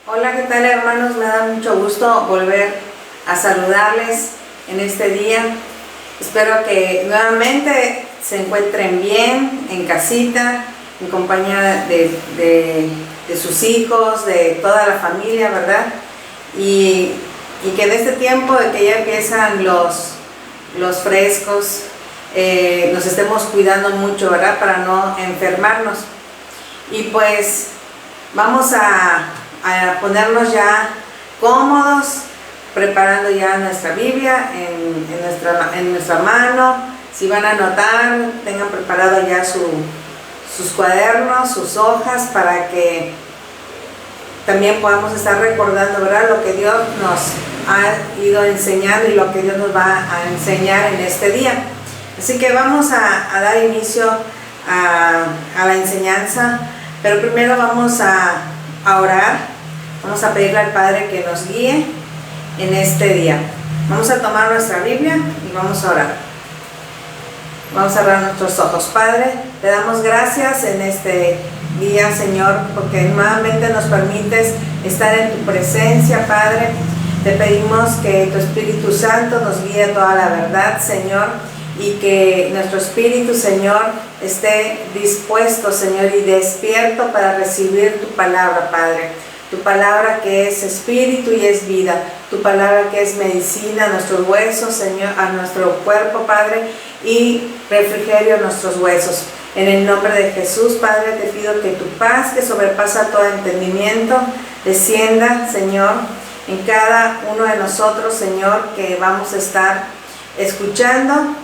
Hola, ¿qué tal, hermanos? Me da mucho gusto volver a saludarles en este día. Espero que nuevamente se encuentren bien en casita, en compañía de sus hijos, de toda la familia, ¿verdad? Y que en este tiempo de que ya empiezan los frescos, nos estemos cuidando mucho, ¿verdad? Para no enfermarnos. Y pues vamos a ponernos ya cómodos, preparando ya nuestra Biblia en nuestra mano. Si van a anotar, tengan preparado ya sus cuadernos, sus hojas, para que también podamos estar recordando, ¿verdad?, lo que Dios nos ha ido enseñando y lo que Dios nos va a enseñar en este día. Así que vamos a dar inicio a la enseñanza, pero primero vamos a orar. Vamos a pedirle al Padre que nos guíe en este día. Vamos a tomar nuestra Biblia y vamos a orar. Vamos a cerrar nuestros ojos. Padre, te damos gracias en este día, Señor, porque nuevamente nos permites estar en tu presencia, Padre. Te pedimos que tu Espíritu Santo nos guíe a toda la verdad, Señor, y que nuestro espíritu, Señor, esté dispuesto, Señor, y despierto para recibir tu palabra, Padre. Tu palabra que es espíritu y es vida. Tu palabra que es medicina a nuestros huesos, Señor, a nuestro cuerpo, Padre, y refrigerio a nuestros huesos. En el nombre de Jesús, Padre, te pido que tu paz, que sobrepasa todo entendimiento, descienda, Señor, en cada uno de nosotros, Señor, que vamos a estar escuchando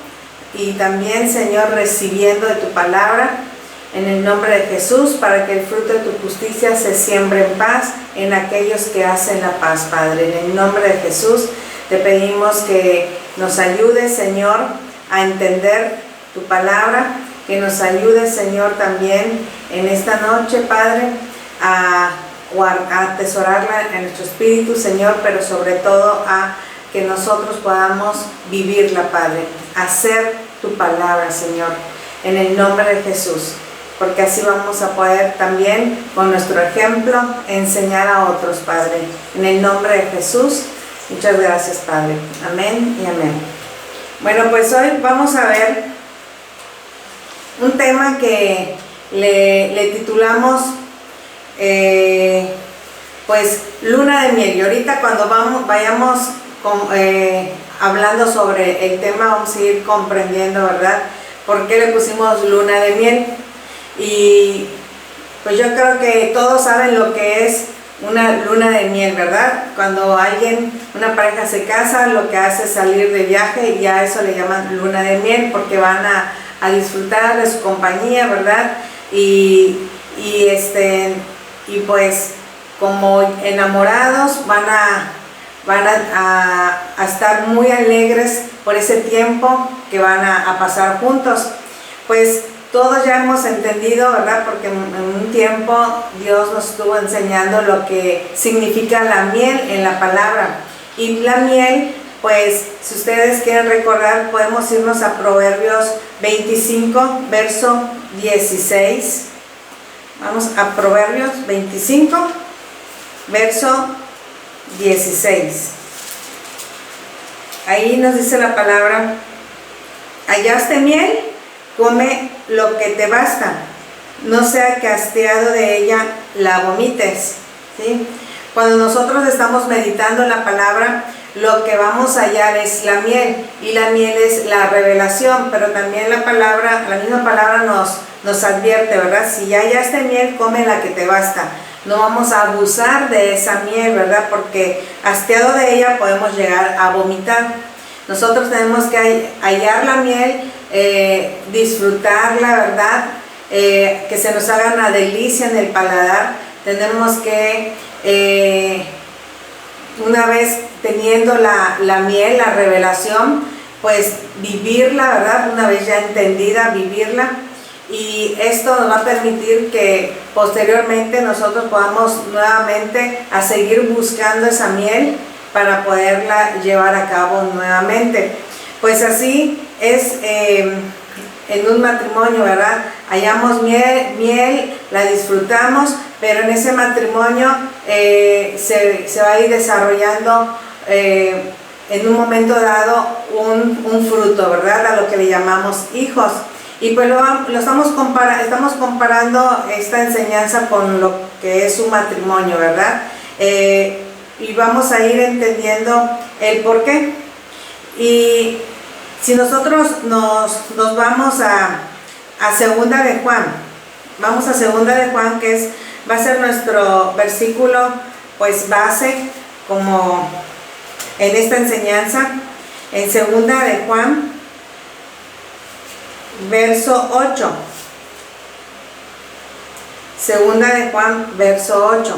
y también, Señor, recibiendo de tu palabra. En el nombre de Jesús, para que el fruto de tu justicia se siembre en paz en aquellos que hacen la paz, Padre. En el nombre de Jesús te pedimos que nos ayudes, Señor, a entender tu palabra, que nos ayudes, Señor, también en esta noche, Padre, a atesorarla en nuestro espíritu, Señor, pero sobre todo a que nosotros podamos vivirla, Padre, hacer tu palabra, Señor, en el nombre de Jesús. Porque así vamos a poder también, con nuestro ejemplo, enseñar a otros, Padre. En el nombre de Jesús, muchas gracias, Padre. Amén y amén. Bueno, pues hoy vamos a ver un tema que le titulamos, pues, luna de miel. Y ahorita cuando vayamos hablando sobre el tema, vamos a ir comprendiendo, ¿verdad?, por qué le pusimos luna de miel. Y pues yo creo que todos saben lo que es una luna de miel, ¿verdad? Cuando una pareja se casa, lo que hace es salir de viaje, y ya eso le llaman luna de miel, porque van a disfrutar de su compañía, ¿verdad? Y pues como enamorados van a estar muy alegres por ese tiempo que van a pasar juntos. Pues todos ya hemos entendido, ¿verdad?, porque en un tiempo Dios nos estuvo enseñando lo que significa la miel en la palabra. Y la miel, pues, si ustedes quieren recordar, podemos irnos a Proverbios 25, verso 16. Vamos a Proverbios 25, verso 16. Ahí nos dice la palabra: hallaste miel, come lo que te basta, no sea que hastiado de ella la vomites, ¿sí? Cuando nosotros estamos meditando la palabra, lo que vamos a hallar es la miel, y la miel es la revelación, pero también la misma palabra nos advierte, ¿verdad? Si ya hallaste miel, come la que te basta. No vamos a abusar de esa miel, ¿verdad? Porque hastiado de ella podemos llegar a vomitar. Nosotros tenemos que hallar la miel, disfrutarla, ¿verdad? Que se nos haga una delicia en el paladar. Tenemos que, una vez teniendo la miel, la revelación, pues vivirla, ¿verdad? Una vez ya entendida, vivirla. Y esto nos va a permitir que posteriormente nosotros podamos nuevamente a seguir buscando esa miel para poderla llevar a cabo nuevamente. Pues así es en un matrimonio, ¿verdad? Hallamos miel, la disfrutamos, pero en ese matrimonio se va a ir desarrollando en un momento dado un fruto, ¿verdad? A lo que le llamamos hijos. Y pues estamos comparando esta enseñanza con lo que es un matrimonio, ¿verdad? Y vamos a ir entendiendo el por qué. Y si nosotros nos vamos a Segunda de Juan, vamos a Segunda de Juan, que va a ser nuestro versículo pues base como en esta enseñanza, en Segunda de Juan, verso 8. Segunda de Juan, verso 8.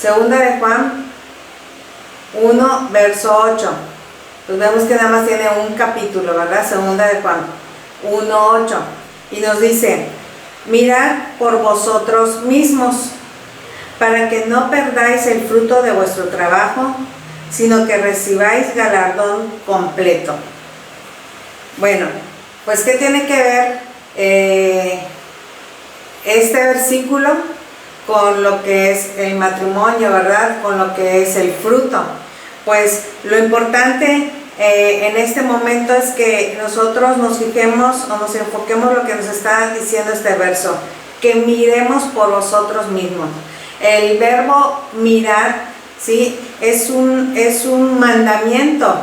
Segunda de Juan 1, verso 8. Pues vemos que nada más tiene un capítulo, ¿verdad? Segunda de Juan 1, 8. Y nos dice: mirad por vosotros mismos, para que no perdáis el fruto de vuestro trabajo, sino que recibáis galardón completo. Bueno, pues ¿qué tiene que ver este versículo con lo que es el matrimonio, ¿verdad? Con lo que es el fruto. Pues lo importante en este momento es que nosotros nos fijemos o nos enfoquemos lo que nos está diciendo este verso, que miremos por vosotros mismos. El verbo mirar, ¿sí? Es un mandamiento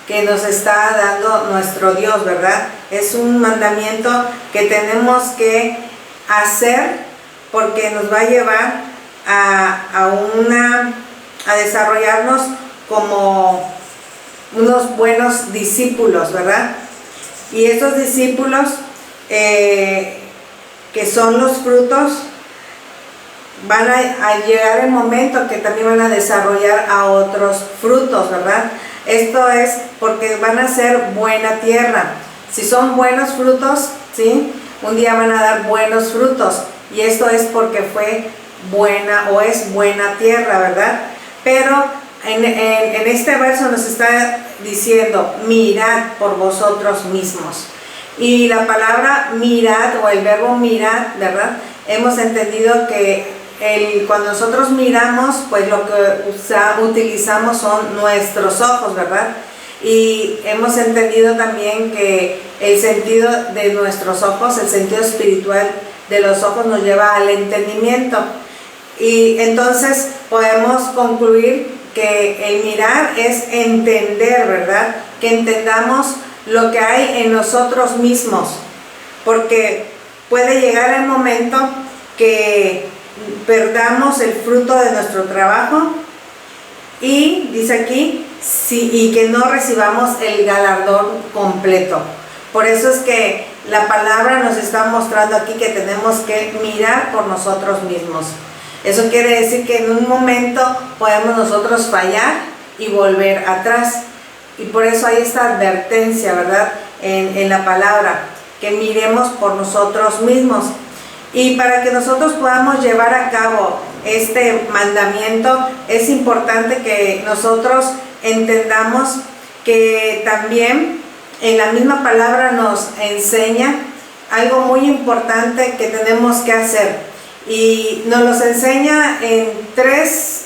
que nos está dando nuestro Dios, ¿verdad? Es un mandamiento que tenemos que hacer, porque nos va a llevar a desarrollarnos como unos buenos discípulos, ¿verdad? Y estos discípulos que son los frutos, van a llegar el momento que también van a desarrollar a otros frutos, ¿verdad? Esto es porque van a ser buena tierra. Si son buenos frutos, ¿sí? Un día van a dar buenos frutos. Y esto es porque fue buena o es buena tierra, ¿verdad? Pero en este verso nos está diciendo: mirad por vosotros mismos. Y la palabra mirad o el verbo mirad, ¿verdad? Hemos entendido que cuando nosotros miramos, pues lo que utilizamos son nuestros ojos, ¿verdad? Y hemos entendido también que el sentido de nuestros ojos, el sentido espiritual de los ojos, nos lleva al entendimiento. Y entonces podemos concluir que el mirar es entender, ¿verdad? Que entendamos lo que hay en nosotros mismos, porque puede llegar el momento que perdamos el fruto de nuestro trabajo y dice aquí, sí, y que no recibamos el galardón completo. Por eso es que la palabra nos está mostrando aquí que tenemos que mirar por nosotros mismos. Eso quiere decir que en un momento podemos nosotros fallar y volver atrás. Y por eso hay esta advertencia, ¿verdad? En la palabra, que miremos por nosotros mismos. Y para que nosotros podamos llevar a cabo este mandamiento, es importante que nosotros entendamos que también en la misma palabra nos enseña algo muy importante que tenemos que hacer. Y nos los enseña en tres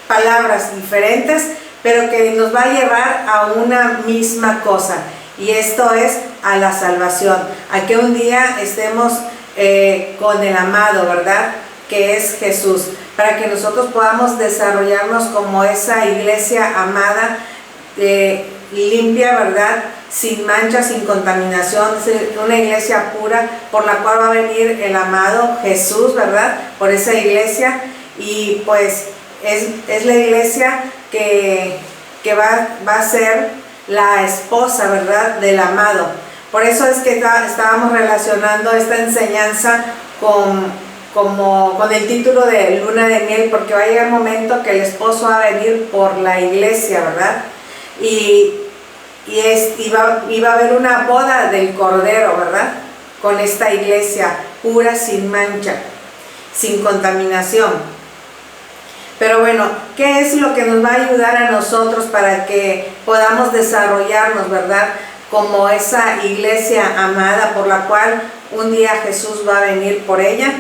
palabras diferentes, pero que nos va a llevar a una misma cosa. Y esto es a la salvación, a que un día estemos con el amado, ¿verdad? Que es Jesús, para que nosotros podamos desarrollarnos como esa iglesia amada, limpia, ¿verdad? Sin mancha, sin contaminación, una iglesia pura, por la cual va a venir el amado Jesús, ¿verdad? Por esa iglesia, y pues es la iglesia que va a ser la esposa, ¿verdad? Del amado. Por eso es que estábamos relacionando esta enseñanza con el título de Luna de Miel, porque va a llegar el momento que el esposo va a venir por la iglesia, ¿verdad? Y va a haber una boda del Cordero, ¿verdad? Con esta iglesia pura, sin mancha, sin contaminación. Pero bueno, ¿qué es lo que nos va a ayudar a nosotros para que podamos desarrollarnos, verdad? Como esa iglesia amada por la cual un día Jesús va a venir por ella.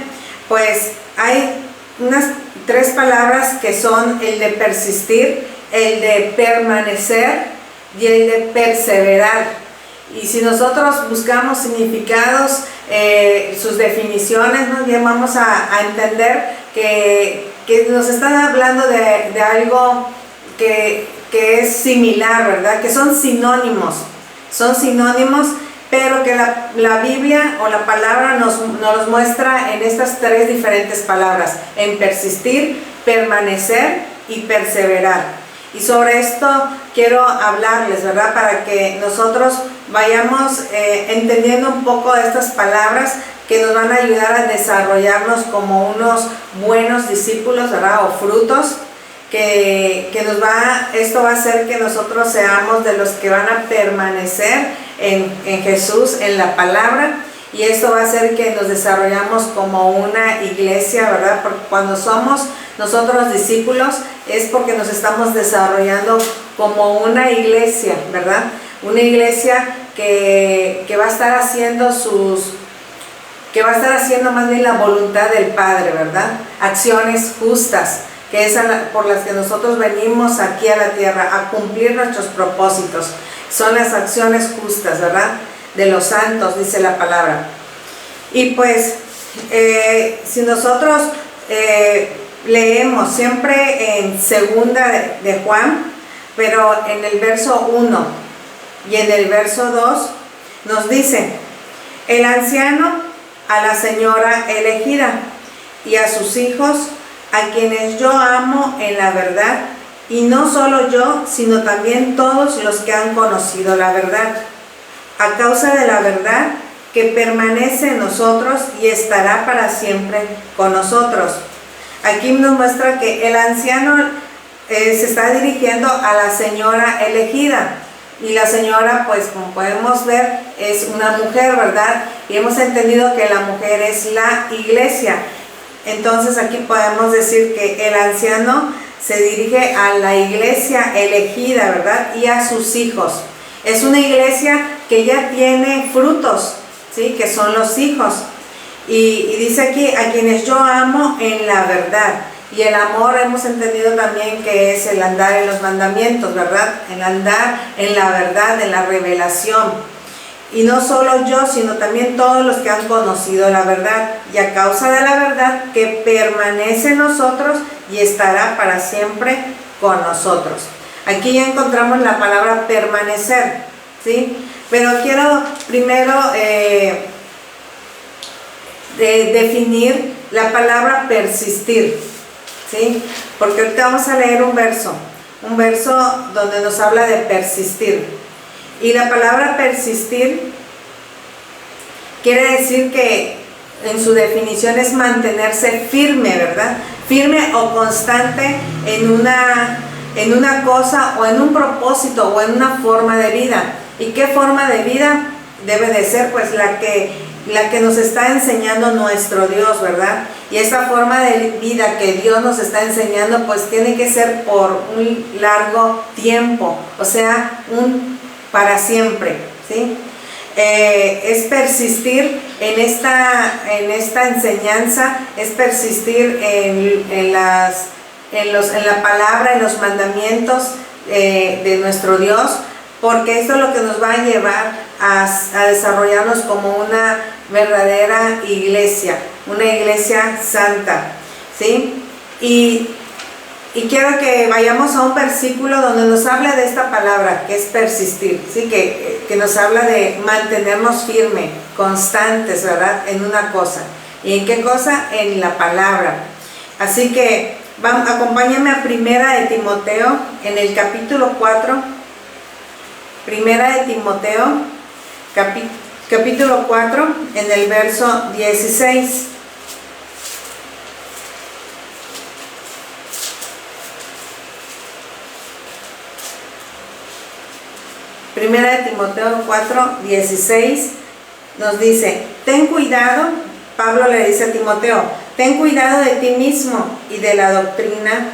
Pues hay unas 3 palabras que son el de persistir, el de permanecer y el de perseverar. Y si nosotros buscamos significados, sus definiciones, ¿no? Ya vamos a entender que nos están hablando de algo que es similar, ¿verdad? Que son sinónimos, pero que la Biblia o la palabra nos muestra en estas 3 diferentes palabras, en persistir, permanecer y perseverar. Y sobre esto quiero hablarles, ¿verdad? Para que nosotros vayamos entendiendo un poco de estas palabras que nos van a ayudar a desarrollarnos como unos buenos discípulos, ¿verdad? O frutos, esto va a hacer que nosotros seamos de los que van a permanecer en Jesús, en la palabra. Y esto va a hacer que nos desarrollamos como una iglesia, ¿verdad? Porque cuando somos nosotros discípulos es porque nos estamos desarrollando como una iglesia, ¿verdad? Una iglesia que va a estar haciendo más bien la voluntad del Padre, ¿verdad? Acciones justas, que es por las que nosotros venimos aquí a la tierra a cumplir nuestros propósitos. Son las acciones justas, ¿verdad? De los santos, dice la palabra. Y pues, si nosotros leemos siempre en segunda de Juan, pero en el verso 1 y en el verso 2 nos dice: el anciano a la señora elegida y a sus hijos, a quienes yo amo en la verdad, y no solo yo, sino también todos los que han conocido la verdad, a causa de la verdad que permanece en nosotros y estará para siempre con nosotros. Aquí nos muestra que el anciano se está dirigiendo a la señora elegida, y la señora, pues como podemos ver, es una mujer, ¿verdad? Y hemos entendido que la mujer es la iglesia. Entonces aquí podemos decir que el anciano se dirige a la iglesia elegida, ¿verdad? Y a sus hijos. Es una iglesia que ya tiene frutos, ¿sí? Que son los hijos. Y dice aquí: a quienes yo amo en la verdad. Y el amor hemos entendido también que es el andar en los mandamientos, ¿verdad? El andar en la verdad, en la revelación. Y no solo yo, sino también todos los que han conocido la verdad. Y a causa de la verdad que permanece en nosotros y estará para siempre con nosotros. Aquí ya encontramos la palabra permanecer, ¿sí? Pero quiero primero definir la palabra persistir, ¿sí? Porque ahorita vamos a leer un verso donde nos habla de persistir. Y la palabra persistir quiere decir que en su definición es mantenerse firme, ¿verdad? Firme o constante en una cosa o en un propósito o en una forma de vida. ¿Y qué forma de vida debe de ser? Pues la que nos está enseñando nuestro Dios, ¿verdad? Y esta forma de vida que Dios nos está enseñando, pues tiene que ser por un largo tiempo, o sea, para siempre, ¿sí? Es persistir en esta enseñanza, es persistir en la palabra, en los mandamientos de nuestro Dios, porque esto es lo que nos va a llevar a desarrollarnos como una verdadera iglesia, una iglesia santa, ¿sí? Y quiero que vayamos a un versículo donde nos habla de esta palabra, que es persistir, ¿sí? Que nos habla de mantenernos firmes, constantes, ¿verdad? En una cosa. ¿Y en qué cosa? En la palabra. Así que acompáñame a Primera de Timoteo, en el capítulo 4. Primera de Timoteo, capítulo 4, en el verso 16. Primera de Timoteo 4, 16 nos dice: ten cuidado, Pablo le dice a Timoteo, ten cuidado de ti mismo y de la doctrina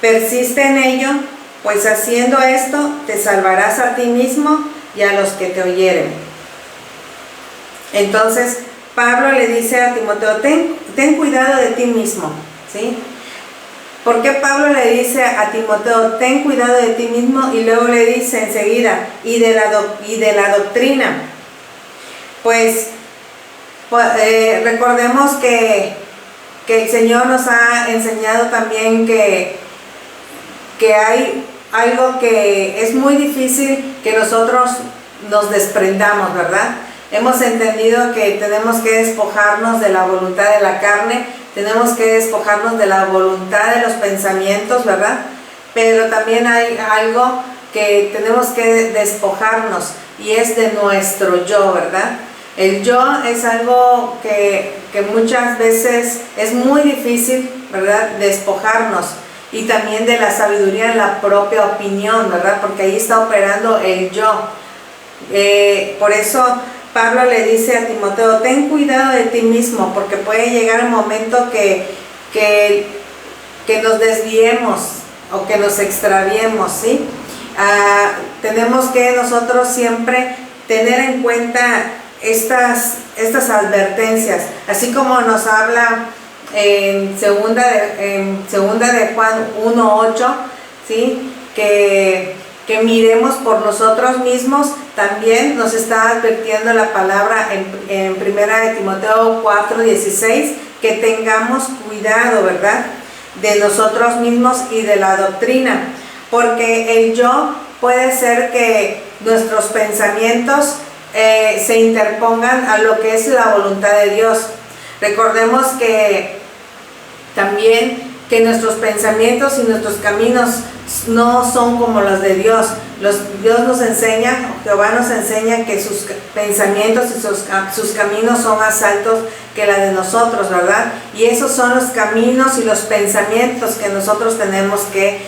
persiste en ello, pues haciendo esto te salvarás a ti mismo y a los que te oyeren. Entonces Pablo le dice a Timoteo, ten cuidado de ti mismo, ¿sí? ¿Por qué Pablo le dice a Timoteo, ten cuidado de ti mismo? Y luego le dice enseguida, y de la doctrina. Pues recordemos que el Señor nos ha enseñado también que hay algo que es muy difícil que nosotros nos desprendamos, ¿verdad? Hemos entendido que tenemos que despojarnos de la voluntad de la carne, tenemos que despojarnos de la voluntad de los pensamientos, ¿verdad? Pero también hay algo que tenemos que despojarnos y es de nuestro yo, ¿verdad? El yo es algo que muchas veces es muy difícil, ¿verdad? Despojarnos. Y también de la sabiduría en la propia opinión, ¿verdad? Porque ahí está operando el yo. Por eso Pablo le dice a Timoteo, ten cuidado de ti mismo, porque puede llegar el momento que nos desviemos o que nos extraviemos, ¿sí? Tenemos que nosotros siempre tener en cuenta estas advertencias, así como nos habla en segunda de Juan 1:8, ¿sí? Que miremos por nosotros mismos. También nos está advirtiendo la palabra en primera de Timoteo 4:16, que tengamos cuidado, ¿verdad? De nosotros mismos y de la doctrina, porque el yo puede ser que nuestros pensamientos se interpongan a lo que es la voluntad de Dios. Recordemos que también que nuestros pensamientos y nuestros caminos no son como los de Dios. Dios nos enseña, Jehová nos enseña que sus pensamientos y sus caminos son más altos que la de nosotros, ¿verdad? Y esos son los caminos y los pensamientos que nosotros tenemos que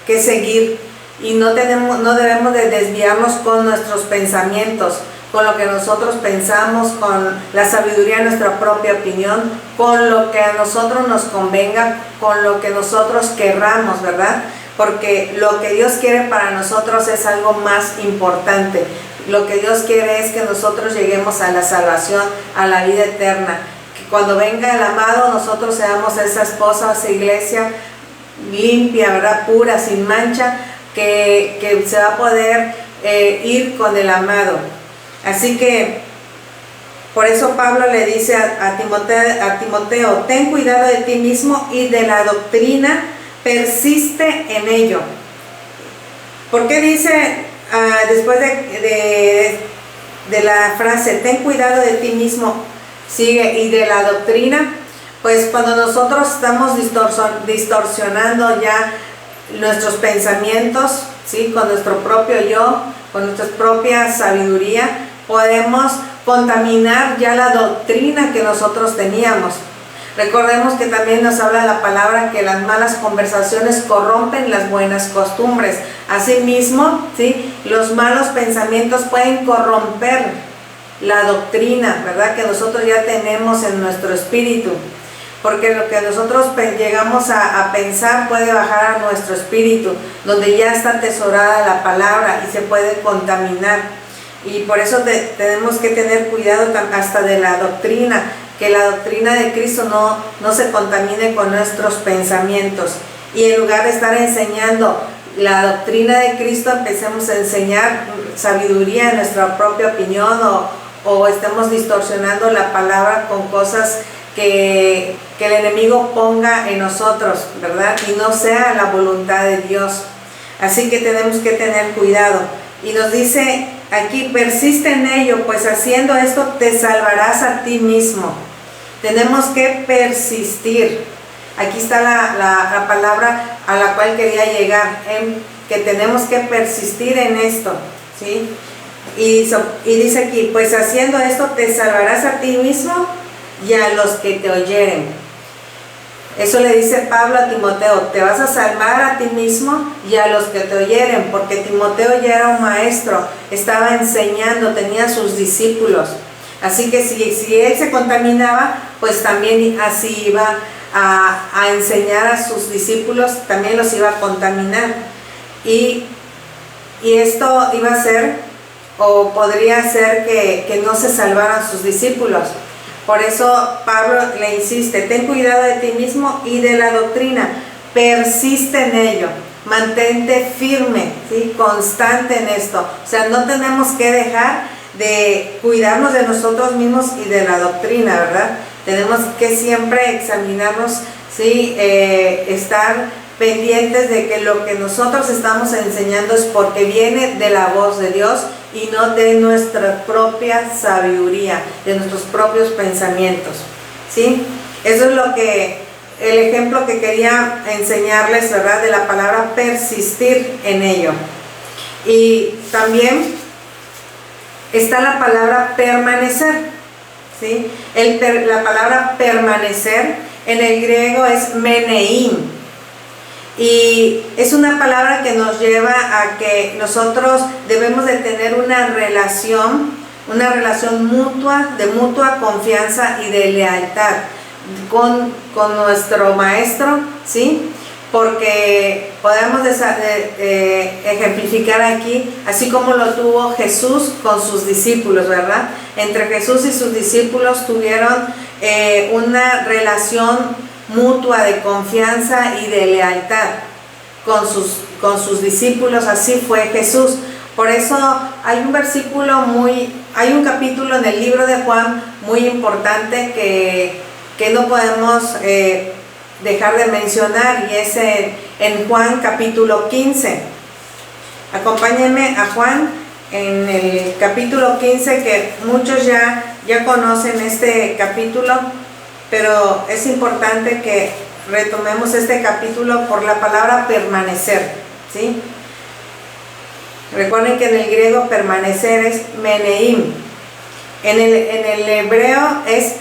seguir. Y no debemos de desviarnos con nuestros pensamientos, con lo que nosotros pensamos, con la sabiduría de nuestra propia opinión, con lo que a nosotros nos convenga, con lo que nosotros querramos, ¿verdad? Porque lo que Dios quiere para nosotros es algo más importante. Lo que Dios quiere es que nosotros lleguemos a la salvación, a la vida eterna. Que cuando venga el amado, nosotros seamos esa esposa, esa iglesia limpia, ¿verdad? Pura, sin mancha, que se va a poder ir con el amado. Así que por eso Pablo le dice a Timoteo, ten cuidado de ti mismo y de la doctrina, persiste en ello. ¿Por qué dice después de la frase, ten cuidado de ti mismo, sigue, y de la doctrina? Pues cuando nosotros estamos distorsionando ya nuestros pensamientos, ¿sí? Con nuestro propio yo, con nuestra propia sabiduría, podemos contaminar ya la doctrina que nosotros teníamos. Recordemos que también nos habla la palabra que las malas conversaciones corrompen las buenas costumbres. Asimismo, ¿sí? Los malos pensamientos pueden corromper la doctrina, ¿verdad? Que nosotros ya tenemos en nuestro espíritu. Porque lo que nosotros llegamos a pensar puede bajar a nuestro espíritu, donde ya está atesorada la palabra y se puede contaminar. Y por eso tenemos que tener cuidado hasta de la doctrina, que la doctrina de Cristo no se contamine con nuestros pensamientos. Y en lugar de estar enseñando la doctrina de Cristo, empecemos a enseñar sabiduría en nuestra propia opinión o estemos distorsionando la palabra con cosas que el enemigo ponga en nosotros, ¿verdad? Y no sea la voluntad de Dios. Así que tenemos que tener cuidado. Y nos dice aquí, persiste en ello, pues haciendo esto te salvarás a ti mismo. Tenemos que persistir. Aquí está la palabra a la cual quería llegar, que tenemos que persistir en esto, ¿sí? Y dice aquí, pues haciendo esto te salvarás a ti mismo y a los que te oyeren. Eso le dice Pablo a Timoteo, te vas a salvar a ti mismo y a los que te oyeren, porque Timoteo ya era un maestro, estaba enseñando, tenía sus discípulos. Así que si él se contaminaba, pues también así iba a enseñar a sus discípulos, también los iba a contaminar. Y esto iba a ser, o podría ser que no se salvaran sus discípulos. Por eso Pablo le insiste: ten cuidado de ti mismo y de la doctrina, persiste en ello, mantente firme, ¿sí? Constante en esto. O sea, no tenemos que dejar de cuidarnos de nosotros mismos y de la doctrina, ¿verdad? Tenemos que siempre examinarnos, ¿sí? Estar pendientes de que lo que nosotros estamos enseñando es porque viene de la voz de Dios y no de nuestra propia sabiduría, de nuestros propios pensamientos, ¿sí? Eso es el ejemplo que quería enseñarles, ¿verdad? De la palabra persistir en ello. Y también está la palabra permanecer, ¿sí? La palabra permanecer en el griego es meneim. Y es una palabra que nos lleva a que nosotros debemos de tener una relación mutua, de mutua confianza y de lealtad con nuestro maestro, ¿sí? Porque podemos ejemplificar aquí, así como lo tuvo Jesús con sus discípulos, ¿verdad? Entre Jesús y sus discípulos tuvieron una relación mutua de confianza y de lealtad con sus discípulos. Así fue Jesús. Por eso hay un capítulo en el libro de Juan muy importante que no podemos dejar de mencionar, y es en Juan capítulo 15. Acompáñenme a Juan en el capítulo 15, que muchos ya conocen este capítulo, pero es importante que retomemos este capítulo por la palabra permanecer, ¿sí? Recuerden que en el griego permanecer es meneim. En el hebreo es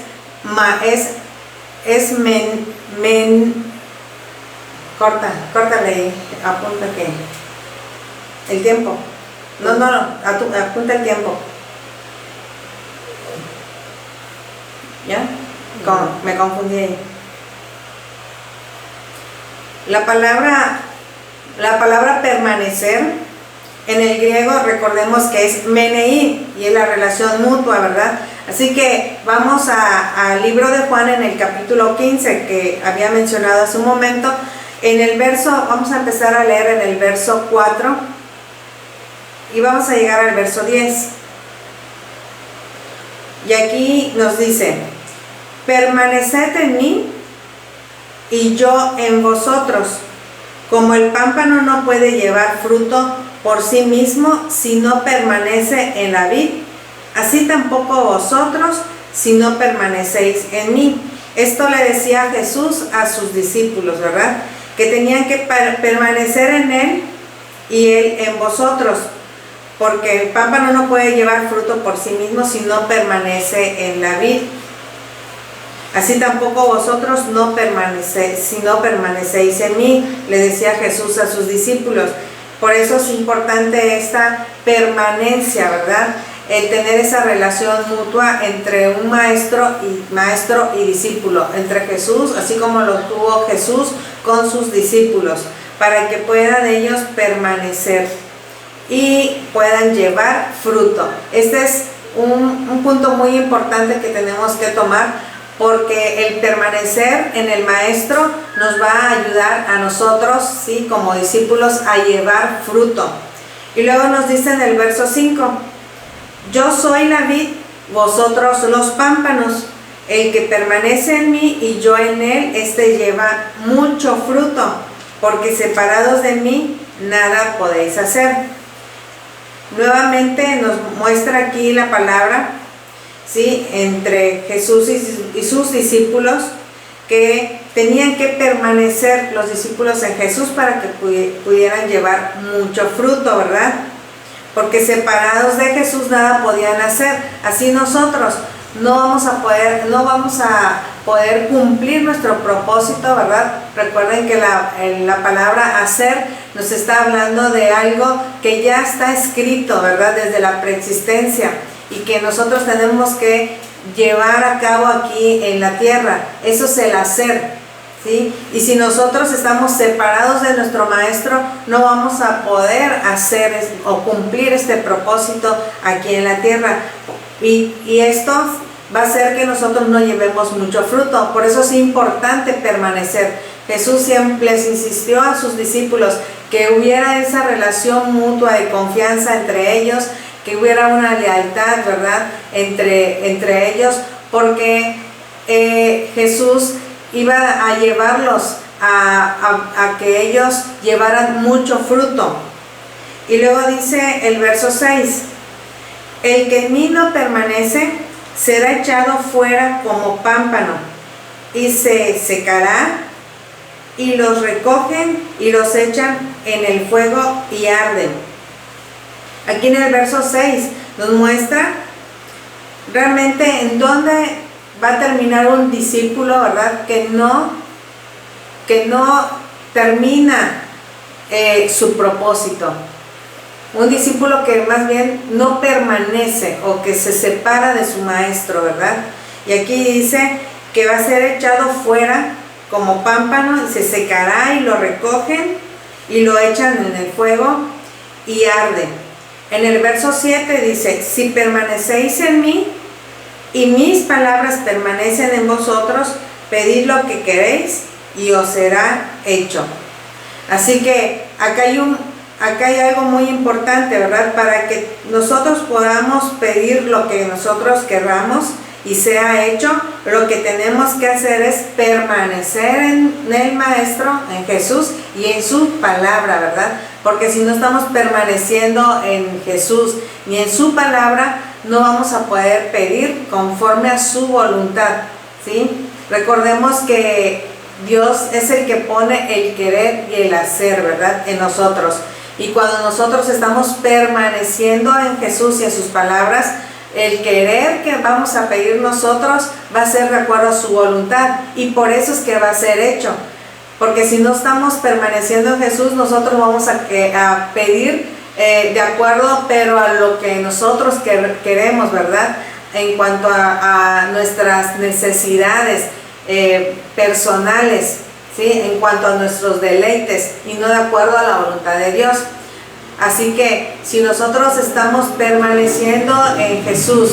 córtale ahí, apunta que el tiempo. No, apunta el tiempo. ¿Ya? Me confundí ahí. La palabra permanecer en el griego, recordemos que es meneim, y es la relación mutua, ¿verdad? Así que vamos al libro de Juan en el capítulo 15 que había mencionado hace un momento. Vamos a empezar a leer en el verso 4 y vamos a llegar al verso 10. Y aquí nos dice: permaneced en mí y yo en vosotros. Como el pámpano no puede llevar fruto por sí mismo si no permanece en la vid, así tampoco vosotros si no permanecéis en mí. Esto le decía Jesús a sus discípulos, ¿verdad? Que tenían que permanecer en Él y Él en vosotros, porque el pámpano no puede llevar fruto por sí mismo si no permanece en la vid. Así tampoco vosotros si no permanecéis en mí, le decía Jesús a sus discípulos. Por eso es importante esta permanencia, ¿verdad? El tener esa relación mutua entre un maestro y discípulo, entre Jesús, así como lo tuvo Jesús con sus discípulos, para que puedan ellos permanecer y puedan llevar fruto. Este es un punto muy importante que tenemos que tomar, porque el permanecer en el maestro nos va a ayudar a nosotros, ¿sí?, como discípulos, a llevar fruto. Y luego nos dice en el verso 5: yo soy la vid, vosotros los pámpanos. El que permanece en mí y yo en él, este lleva mucho fruto, porque separados de mí nada podéis hacer. Nuevamente nos muestra aquí la palabra, ¿sí?, entre Jesús y sus discípulos, que tenían que permanecer los discípulos en Jesús para que pudieran llevar mucho fruto, ¿verdad? Porque separados de Jesús nada podían hacer. Así nosotros no vamos a poder cumplir nuestro propósito, ¿verdad? Recuerden que la palabra hacer nos está hablando de algo que ya está escrito, ¿verdad?, desde la preexistencia, y que nosotros tenemos que llevar a cabo aquí en la tierra. Eso es el hacer. ¿sí? Y si nosotros estamos separados de nuestro Maestro, no vamos a poder hacer o cumplir este propósito aquí en la tierra. Y esto va a hacer que nosotros no llevemos mucho fruto. Por eso es importante permanecer. Jesús siempre les insistió a sus discípulos que hubiera esa relación mutua de confianza entre ellos, que hubiera una lealtad, ¿verdad?, entre ellos, porque Jesús iba a llevarlos a que ellos llevaran mucho fruto. Y luego dice el verso 6, el que en mí no permanece será echado fuera como pámpano y se secará, y los recogen y los echan en el fuego y arden. Aquí en el verso 6 nos muestra realmente en dónde va a terminar un discípulo, ¿verdad?, que no termina su propósito. Un discípulo que más bien no permanece o que se separa de su maestro, ¿verdad? Y aquí dice que va a ser echado fuera como pámpano y se secará, y lo recogen y lo echan en el fuego y arde. En el verso 7 dice, si permanecéis en mí y mis palabras permanecen en vosotros, pedid lo que queréis y os será hecho. Así que acá hay algo muy importante, ¿verdad? Para que nosotros podamos pedir lo que nosotros queramos y sea hecho, lo que tenemos que hacer es permanecer en el Maestro, en Jesús y en su palabra, ¿verdad? Porque si no estamos permaneciendo en Jesús ni en su palabra, no vamos a poder pedir conforme a su voluntad, ¿sí? Recordemos que Dios es el que pone el querer y el hacer, ¿verdad?, en nosotros. Y cuando nosotros estamos permaneciendo en Jesús y en sus palabras, el querer que vamos a pedir nosotros va a ser de acuerdo a su voluntad, y por eso es que va a ser hecho. Porque si no estamos permaneciendo en Jesús, nosotros vamos a pedir de acuerdo, pero a lo que nosotros queremos, ¿verdad?, en cuanto a nuestras necesidades personales, ¿sí?, en cuanto a nuestros deleites, y no de acuerdo a la voluntad de Dios. Así que si nosotros estamos permaneciendo en Jesús,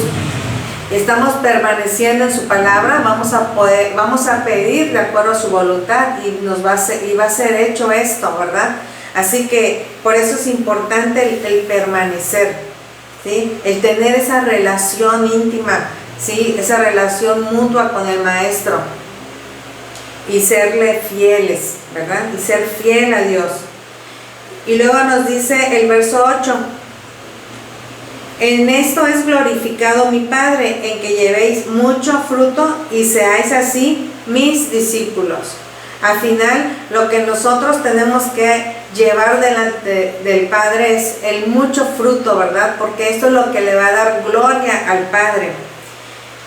estamos permaneciendo en su palabra, vamos a pedir de acuerdo a su voluntad, y va a ser hecho esto, ¿verdad? Así que por eso es importante el permanecer, ¿sí?, el tener esa relación íntima, ¿sí?, esa relación mutua con el Maestro, y serle fieles, ¿verdad?, y ser fiel a Dios. Y luego nos dice el verso 8, en esto es glorificado mi Padre, en que llevéis mucho fruto y seáis así mis discípulos. Al final, lo que nosotros tenemos que llevar delante del Padre es el mucho fruto, ¿verdad? Porque esto es lo que le va a dar gloria al Padre,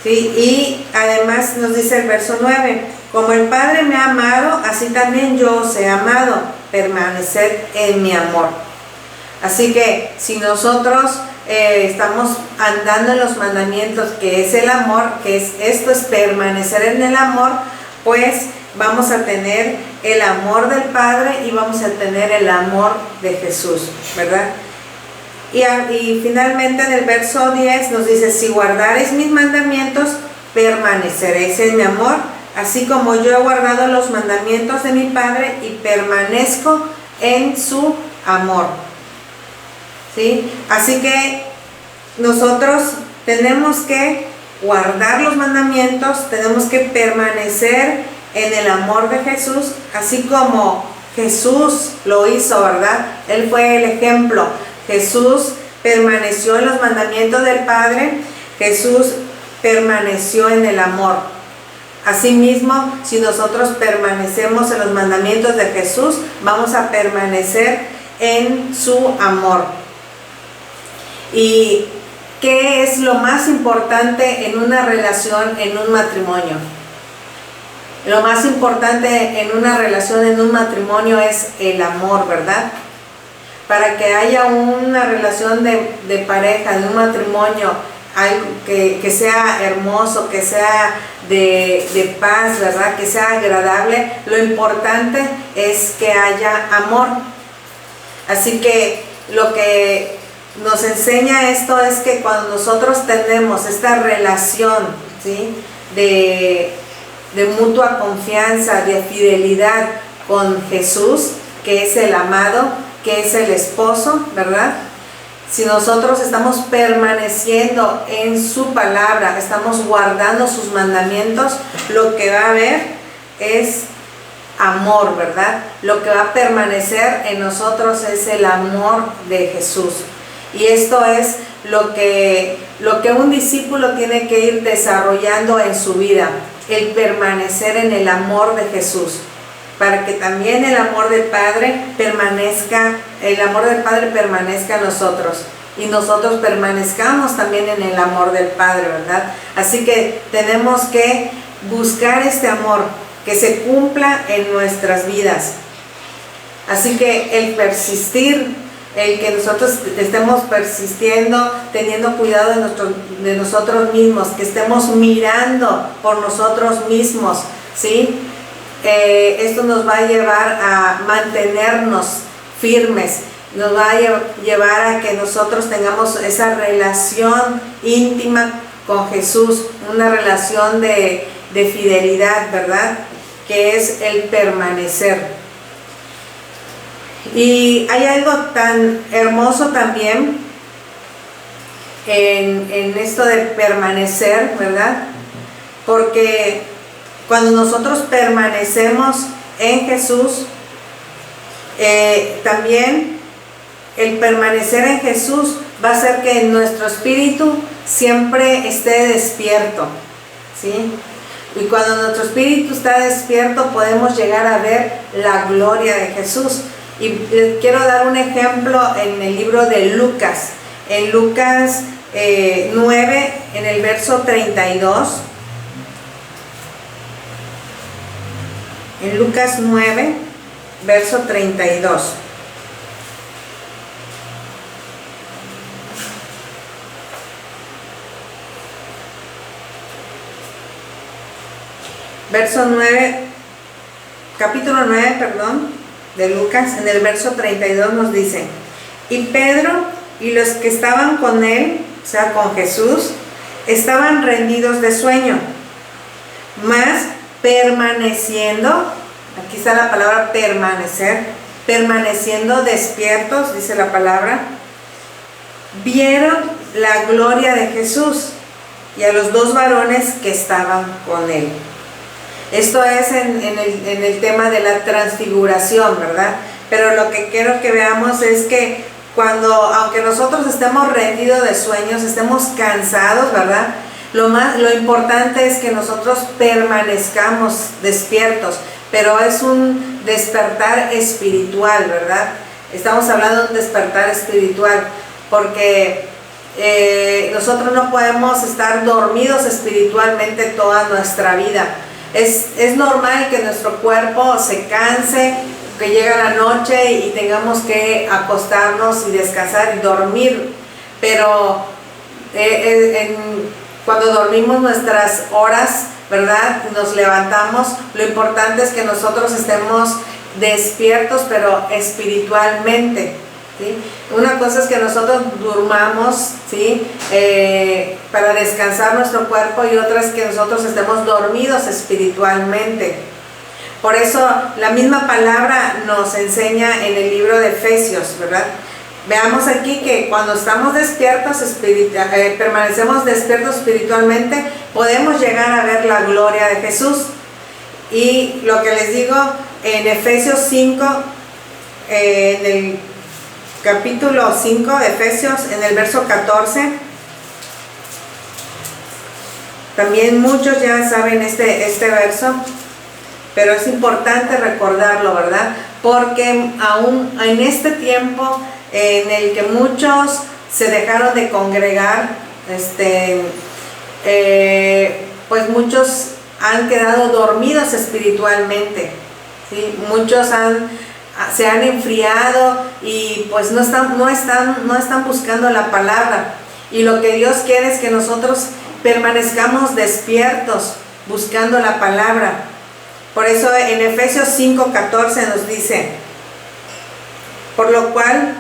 ¿sí? Y además nos dice el verso 9, como el Padre me ha amado, así también yo os he amado, permanecer en mi amor. Así que si nosotros estamos andando en los mandamientos, que es el amor, esto es permanecer en el amor, pues vamos a tener el amor del Padre y vamos a tener el amor de Jesús, ¿verdad? Y finalmente en el verso 10 nos dice, si guardareis mis mandamientos, permaneceréis en mi amor, así como yo he guardado los mandamientos de mi Padre y permanezco en su amor, ¿sí? Así que nosotros tenemos que guardar los mandamientos, tenemos que permanecer en el amor de Jesús, así como Jesús lo hizo, ¿verdad? Él fue el ejemplo. Jesús permaneció en los mandamientos del Padre, Jesús permaneció en el amor. Asimismo, si nosotros permanecemos en los mandamientos de Jesús, vamos a permanecer en su amor. ¿Y qué es lo más importante en una relación, en un matrimonio? Lo más importante en una relación, en un matrimonio, es el amor, ¿verdad? Para que haya una relación de pareja, de un matrimonio algo que sea hermoso, que sea de paz, ¿verdad? Que sea agradable. Lo importante es que haya amor. Así que lo que nos enseña esto es que cuando nosotros tenemos esta relación, ¿sí?, de mutua confianza, de fidelidad con Jesús, que es el amado, que es el esposo, ¿verdad? Si nosotros estamos permaneciendo en su palabra, estamos guardando sus mandamientos, lo que va a haber es amor, ¿verdad? Lo que va a permanecer en nosotros es el amor de Jesús. Y esto es lo que un discípulo tiene que ir desarrollando en su vida, el permanecer en el amor de Jesús, para que también el amor del Padre permanezca en nosotros y nosotros permanezcamos también en el amor del Padre, ¿verdad? Así que tenemos que buscar este amor, que se cumpla en nuestras vidas. Así que el persistir, el que nosotros estemos persistiendo, teniendo cuidado de nosotros mismos, que estemos mirando por nosotros mismos, ¿sí? Esto nos va a llevar a mantenernos firmes, nos va a llevar a que nosotros tengamos esa relación íntima con Jesús, una relación de fidelidad, ¿verdad? Que es el permanecer. Y hay algo tan hermoso también en esto de permanecer, ¿verdad? Porque cuando nosotros permanecemos en Jesús, también el permanecer en Jesús va a hacer que nuestro espíritu siempre esté despierto, ¿sí? Y cuando nuestro espíritu está despierto podemos llegar a ver la gloria de Jesús. Y quiero dar un ejemplo en el libro de Lucas, en Lucas 9, en el verso 32. En Lucas 9, verso 32. Verso 9, capítulo 9, perdón, de Lucas, en el verso 32 nos dice: y Pedro y los que estaban con él, o sea, con Jesús, estaban rendidos de sueño, mas permaneciendo, aquí está la palabra permanecer, permaneciendo despiertos, dice la palabra, vieron la gloria de Jesús y a los dos varones que estaban con él. Esto es en el tema de la transfiguración, ¿verdad? Pero lo que quiero que veamos es que aunque nosotros estemos rendidos de sueños, estemos cansados, ¿verdad? Lo importante es que nosotros permanezcamos despiertos, pero es un despertar espiritual, ¿verdad? Estamos hablando de un despertar espiritual, porque nosotros no podemos estar dormidos espiritualmente toda nuestra vida. Es normal que nuestro cuerpo se canse, que llega la noche y tengamos que acostarnos y descansar y dormir, pero cuando dormimos nuestras horas, ¿verdad?, nos levantamos, lo importante es que nosotros estemos despiertos, pero espiritualmente, ¿sí? Una cosa es que nosotros durmamos, ¿sí?, para descansar nuestro cuerpo, y otra es que nosotros estemos dormidos espiritualmente. Por eso la misma palabra nos enseña en el libro de Efesios, ¿verdad? Veamos aquí que cuando estamos despiertos, permanecemos despiertos espiritualmente, podemos llegar a ver la gloria de Jesús. Y lo que les digo, en Efesios 5, en el capítulo 5 de Efesios, en el verso 14, también muchos ya saben este verso, pero es importante recordarlo, ¿verdad? Porque aún en este tiempo en el que muchos se dejaron de congregar, pues muchos han quedado dormidos espiritualmente, ¿sí? Muchos se han enfriado y pues no están buscando la palabra. Y lo que Dios quiere es que nosotros permanezcamos despiertos, buscando la palabra. Por eso en Efesios 5:14 nos dice, por lo cual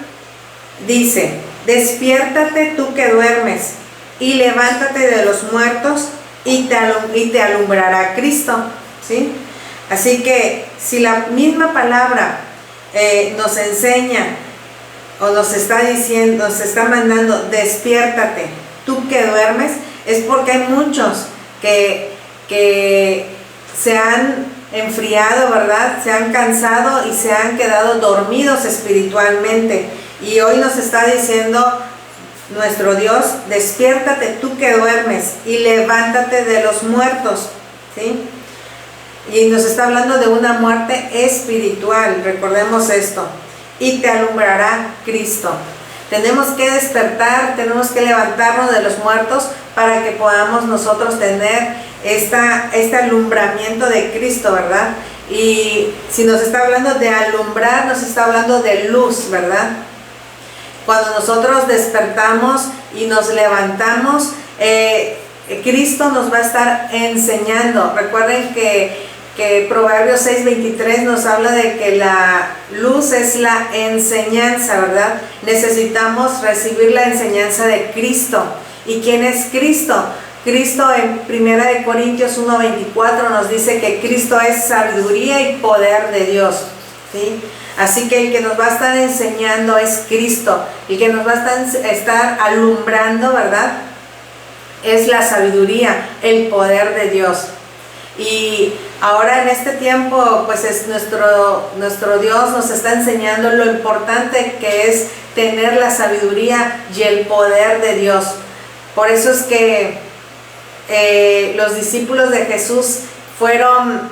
dice, despiértate tú que duermes, y levántate de los muertos, y te alumbrará Cristo, ¿sí? Así que si la misma palabra nos enseña o nos está diciendo, nos está mandando, despiértate tú que duermes, es porque hay muchos que se han enfriado, ¿verdad? Se han cansado y se han quedado dormidos espiritualmente. Y hoy nos está diciendo nuestro Dios, despiértate tú que duermes y levántate de los muertos, ¿sí? Y nos está hablando de una muerte espiritual, recordemos esto. Y te alumbrará Cristo. Tenemos que despertar, tenemos que levantarnos de los muertos para que podamos nosotros tener este alumbramiento de Cristo, ¿verdad? Y si nos está hablando de alumbrar, nos está hablando de luz, ¿verdad? Cuando nosotros despertamos y nos levantamos, Cristo nos va a estar enseñando. Recuerden que Proverbios 6:23 nos habla de que la luz es la enseñanza, ¿verdad? Necesitamos recibir la enseñanza de Cristo. ¿Y quién es Cristo? Cristo en 1 Corintios 1:24 nos dice que Cristo es sabiduría y poder de Dios, ¿sí? Así que el que nos va a estar enseñando es Cristo. El que nos va a estar alumbrando, ¿verdad? Es la sabiduría, el poder de Dios. Y ahora en este tiempo, pues es nuestro Dios nos está enseñando lo importante que es tener la sabiduría y el poder de Dios. Por eso es que los discípulos de Jesús fueron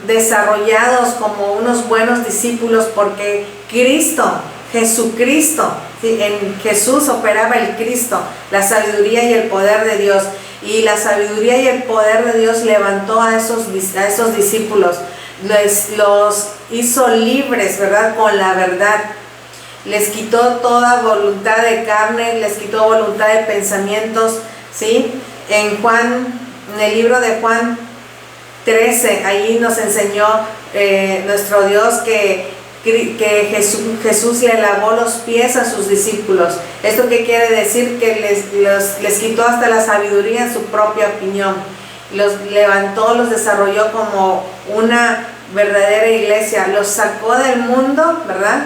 desarrollados como unos buenos discípulos, porque Jesucristo, ¿sí? En Jesús operaba el Cristo, la sabiduría y el poder de Dios. Y la sabiduría y el poder de Dios levantó a esos discípulos, los hizo libres, ¿verdad? Con la verdad. Les quitó toda voluntad de carne, les quitó voluntad de pensamientos, ¿sí? En el libro de Juan 13, ahí nos enseñó nuestro Dios que Jesús le lavó los pies a sus discípulos. ¿Esto qué quiere decir? Que les quitó hasta la sabiduría en su propia opinión. Los levantó, los desarrolló como una verdadera iglesia. Los sacó del mundo, ¿verdad?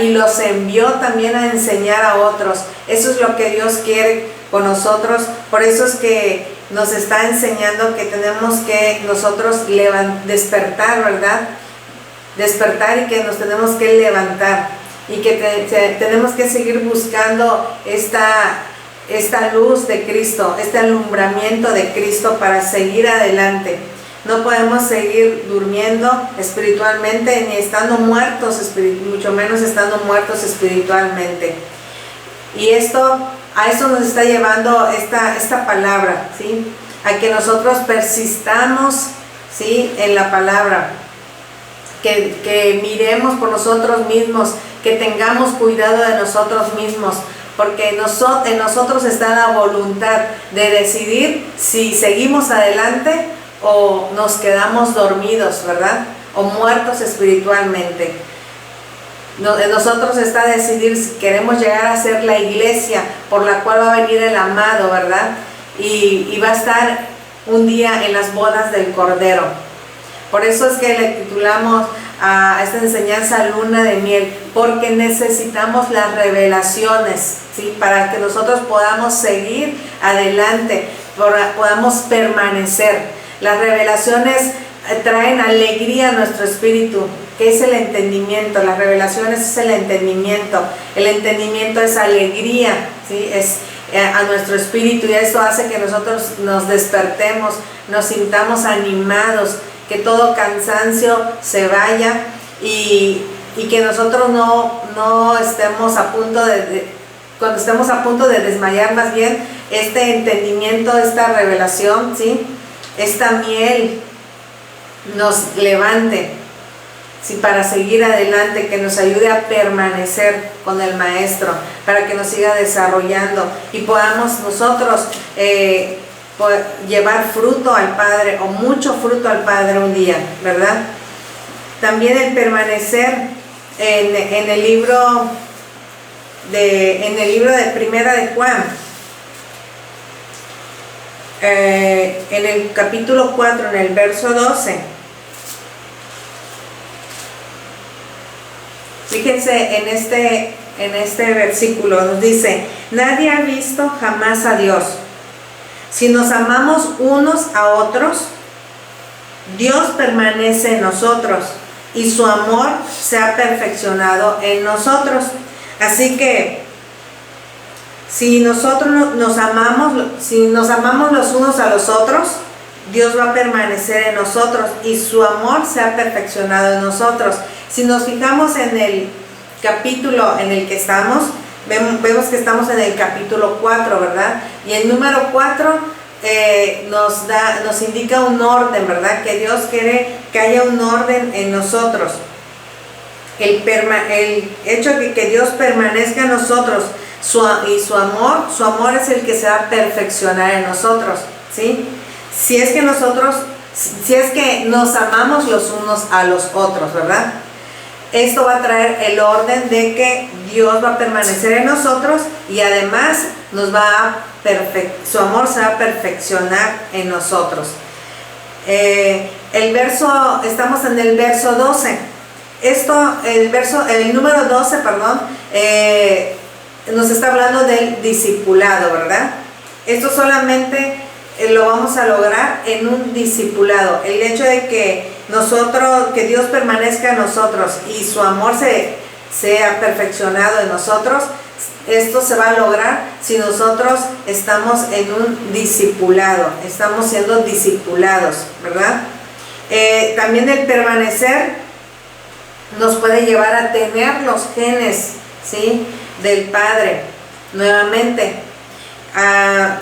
Y los envió también a enseñar a otros. Eso es lo que Dios quiere con nosotros. Por eso es que nos está enseñando que tenemos que nosotros despertar, ¿verdad? Despertar, y que nos tenemos que levantar, y que tenemos que seguir buscando esta luz de Cristo, este alumbramiento de Cristo para seguir adelante. No podemos seguir durmiendo espiritualmente, ni estando muertos, mucho menos estando muertos espiritualmente. Y a eso nos está llevando esta palabra, ¿sí? A que nosotros persistamos, ¿sí? En la palabra. Que miremos por nosotros mismos, que tengamos cuidado de nosotros mismos, porque en nosotros está la voluntad de decidir si seguimos adelante o nos quedamos dormidos, ¿verdad? O muertos espiritualmente. En nosotros está decidir si queremos llegar a ser la iglesia por la cual va a venir el amado, ¿verdad? Y va a estar un día en las bodas del Cordero. Por eso es que le titulamos a esta enseñanza Luna de Miel, porque necesitamos las revelaciones, ¿sí? Para que nosotros podamos seguir adelante, podamos permanecer. Las revelaciones traen alegría a nuestro espíritu, que es el entendimiento. Las revelaciones es el entendimiento es alegría, ¿sí? Es a nuestro espíritu, y eso hace que nosotros nos despertemos, nos sintamos animados, que todo cansancio se vaya, y que nosotros no estemos a punto cuando estemos a punto de desmayar, más bien este entendimiento, esta revelación, ¿sí? Esta miel nos levante, sí, para seguir adelante, que nos ayude a permanecer con el Maestro, para que nos siga desarrollando y podamos nosotros llevar fruto al Padre, o mucho fruto al Padre un día, ¿verdad? También el permanecer en el libro de Primera de Juan, en el capítulo 4, en el verso 12. Fíjense en este versículo, nos dice: nadie ha visto jamás a Dios. Si nos amamos unos a otros, Dios permanece en nosotros y su amor se ha perfeccionado en nosotros. Así que si nosotros nos amamos los unos a los otros, Dios va a permanecer en nosotros y su amor se ha perfeccionado en nosotros. Si nos fijamos en el capítulo en el que estamos, vemos que estamos en el capítulo 4, ¿verdad? Y el número 4 nos indica un orden, ¿verdad? Que Dios quiere que haya un orden en nosotros. El hecho de que Dios permanezca en nosotros y su amor es el que se va a perfeccionar en nosotros, ¿sí? Si es que nos amamos los unos a los otros, ¿verdad? Esto va a traer el orden de que Dios va a permanecer en nosotros y además su amor se va a perfeccionar en nosotros. Estamos en el verso 12. El número 12, nos está hablando del discipulado, ¿verdad? Esto solamente lo vamos a lograr en un discipulado. El hecho de que Dios permanezca en nosotros y su amor sea perfeccionado en nosotros, esto se va a lograr si nosotros estamos en un discipulado, estamos siendo discipulados, ¿verdad? También el permanecer nos puede llevar a tener los genes, ¿sí?, del Padre. Nuevamente,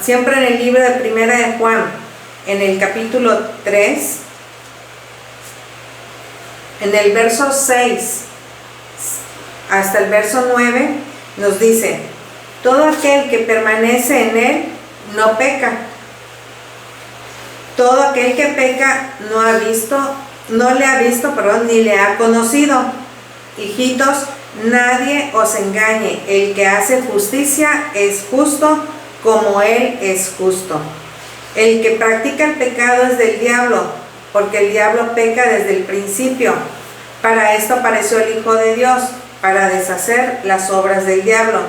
siempre en el libro de Primera de Juan, en el capítulo 3, en el verso 6 hasta el verso 9, nos dice: todo aquel que permanece en él no peca. Todo aquel que peca no le ha visto, ni le ha conocido. Hijitos, nadie os engañe. El que hace justicia es justo como él es justo. El que practica el pecado es del diablo, porque el diablo peca desde el principio. Para esto apareció el Hijo de Dios, para deshacer las obras del diablo.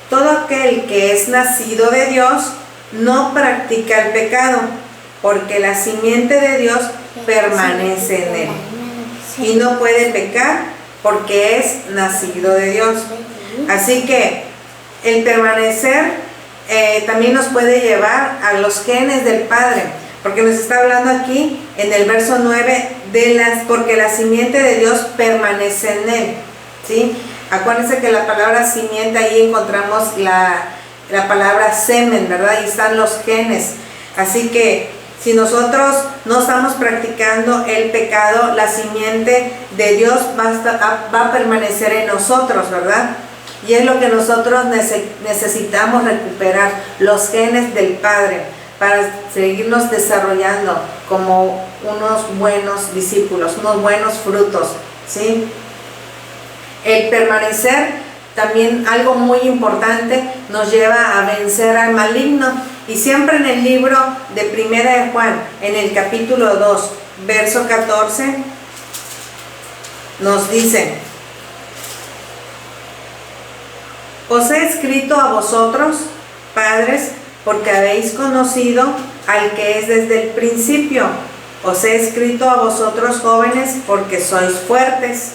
Todo aquel que es nacido de Dios no practica el pecado, porque la simiente de Dios permanece en él. Y no puede pecar porque es nacido de Dios. Así que el permanecer también nos puede llevar a los genes del Padre, porque nos está hablando aquí en el verso 9 porque la simiente de Dios permanece en él, ¿sí? Acuérdense que la palabra simiente, ahí encontramos la palabra semen, ¿verdad? Ahí están los genes. Así que si nosotros no estamos practicando el pecado, la simiente de Dios va a permanecer en nosotros, ¿verdad? Y es lo que nosotros necesitamos recuperar, los genes del Padre, para seguirnos desarrollando como unos buenos discípulos, unos buenos frutos, ¿sí? El permanecer, también algo muy importante, nos lleva a vencer al maligno. Y siempre en el libro de Primera de Juan, en el capítulo 2, verso 14, nos dice: os he escrito a vosotros, padres, porque habéis conocido al que es desde el principio. Os he escrito a vosotros, jóvenes, porque sois fuertes,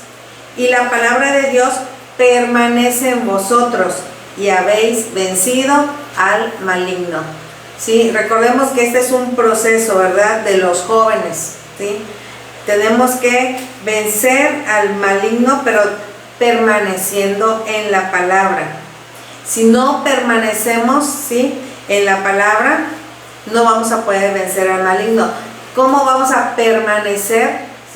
y la palabra de Dios permanece en vosotros, y habéis vencido al maligno. Sí, recordemos que este es un proceso, ¿verdad?, de los jóvenes, ¿sí? Tenemos que vencer al maligno, pero permaneciendo en la palabra. Si no permanecemos, ¿sí?, en la palabra, no vamos a poder vencer al maligno. ¿Cómo vamos a permanecer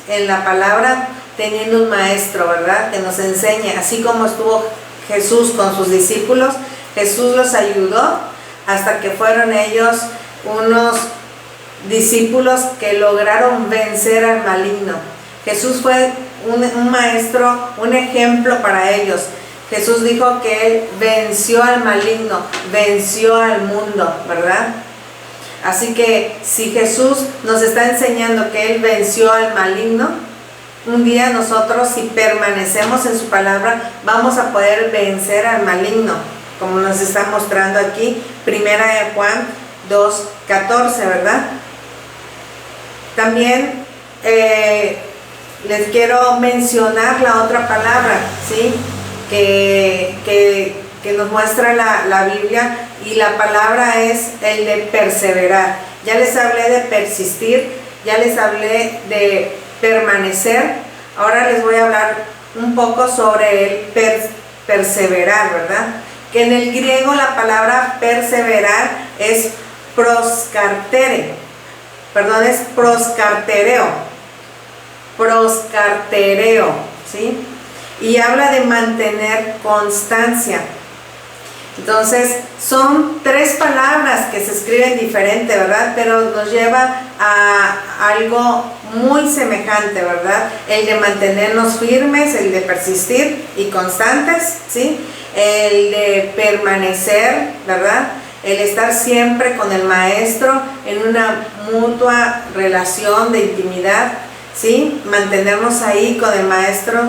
en la palabra? teniendo un maestro, ¿verdad? Que nos enseñe, así como estuvo Jesús con sus discípulos. Jesús los ayudó hasta que fueron ellos unos discípulos que lograron vencer al maligno. Jesús fue un maestro, un ejemplo para ellos. Jesús dijo que Él venció al maligno, venció al mundo, ¿verdad? Así que si Jesús nos está enseñando que Él venció al maligno, un día nosotros, si permanecemos en su palabra, vamos a poder vencer al maligno, como nos está mostrando aquí, 1 Juan 2:14, ¿verdad? También les quiero mencionar la otra palabra, ¿sí? Que nos muestra la Biblia, y la palabra es el de perseverar. Ya les hablé de persistir, ya les hablé de permanecer. Ahora les voy a hablar un poco sobre el perseverar, ¿verdad? Que en el griego la palabra perseverar es proskartere, perdón, es proskartereo, ¿sí? Y habla de mantener constancia. Entonces, son tres palabras que se escriben diferente, ¿verdad? Pero nos lleva a algo muy semejante, ¿verdad? El de mantenernos firmes, el de persistir y constantes, ¿sí? El de permanecer, ¿verdad? El estar siempre con el maestro en una mutua relación de intimidad, ¿sí? Mantenernos ahí con el maestro.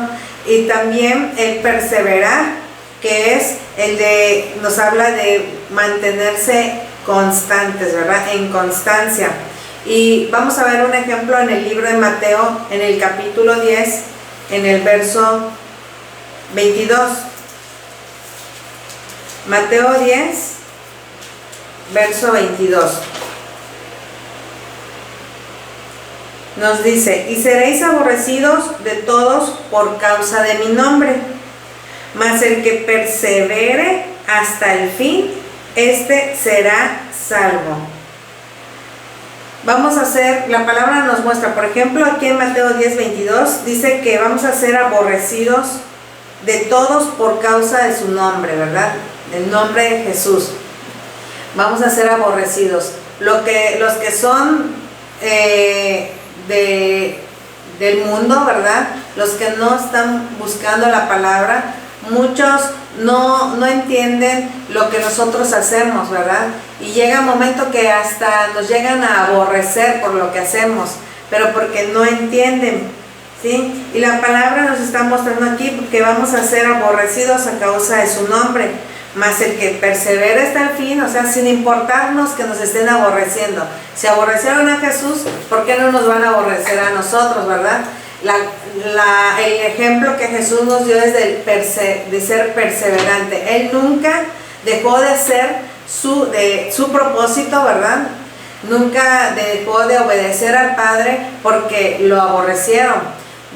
Y también el perseverar, que es el de, nos habla de mantenerse constantes, ¿verdad? En constancia. Y vamos a ver un ejemplo en el libro de Mateo, en el capítulo 10, en el verso 22. Mateo 10, verso 22. Nos dice: y seréis aborrecidos de todos por causa de mi nombre, mas el que persevere hasta el fin, este será salvo. Vamos a ser, la palabra nos muestra, por ejemplo, aquí en Mateo 10, 22, dice que vamos a ser aborrecidos de todos por causa de su nombre, ¿verdad? Del nombre de Jesús. Vamos a ser aborrecidos. Los que son del mundo, ¿verdad? Los que no están buscando la palabra, muchos no entienden lo que nosotros hacemos, ¿verdad? Y llega un momento que hasta nos llegan a aborrecer por lo que hacemos, pero porque no entienden, ¿sí? Y la palabra nos está mostrando aquí que vamos a ser aborrecidos a causa de su nombre, mas el que persevera hasta el fin, o sea, sin importarnos que nos estén aborreciendo. Si aborrecieron a Jesús, ¿por qué no nos van a aborrecer a nosotros, verdad? El ejemplo que Jesús nos dio es de ser perseverante. Él nunca dejó de ser su propósito, ¿verdad? Nunca dejó de obedecer al Padre porque lo aborrecieron.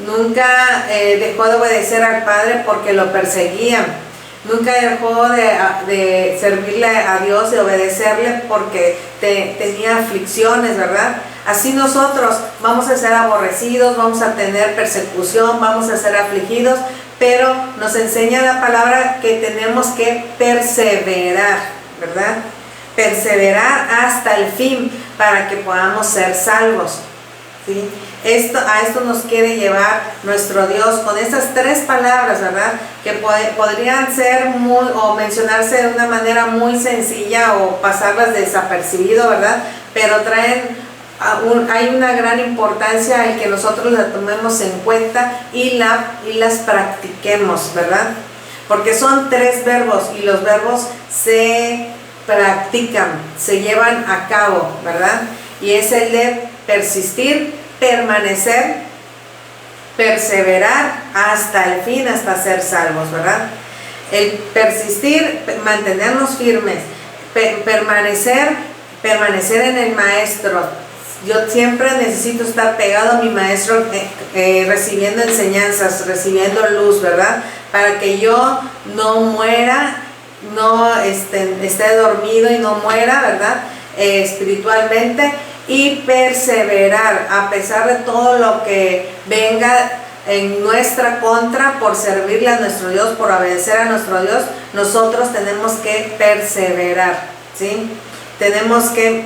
Nunca dejó de obedecer al Padre porque lo perseguían. Nunca dejó de servirle a Dios, de obedecerle porque tenía aflicciones, ¿verdad? Así nosotros vamos a ser aborrecidos, vamos a tener persecución, vamos a ser afligidos, pero nos enseña la palabra que tenemos que perseverar, ¿verdad? Perseverar hasta el fin para que podamos ser salvos, ¿sí? A esto nos quiere llevar nuestro Dios con estas tres palabras, ¿verdad? Que podrían ser o mencionarse de una manera muy sencilla o pasarlas desapercibido, ¿verdad? Pero hay una gran importancia en que nosotros las tomemos en cuenta y las practiquemos, ¿verdad? Porque son tres verbos y los verbos se practican, se llevan a cabo, ¿verdad? Y es el de persistir, permanecer, perseverar hasta el fin, hasta ser salvos, ¿verdad? El persistir, mantenernos firmes, permanecer en el maestro. Yo siempre necesito estar pegado a mi maestro, recibiendo enseñanzas, recibiendo luz, ¿verdad? Para que yo no muera, no esté dormido y no muera, ¿verdad? Espiritualmente. Y perseverar a pesar de todo lo que venga en nuestra contra por servirle a nuestro Dios, por obedecer a nuestro Dios, nosotros tenemos que perseverar, ¿sí? Tenemos que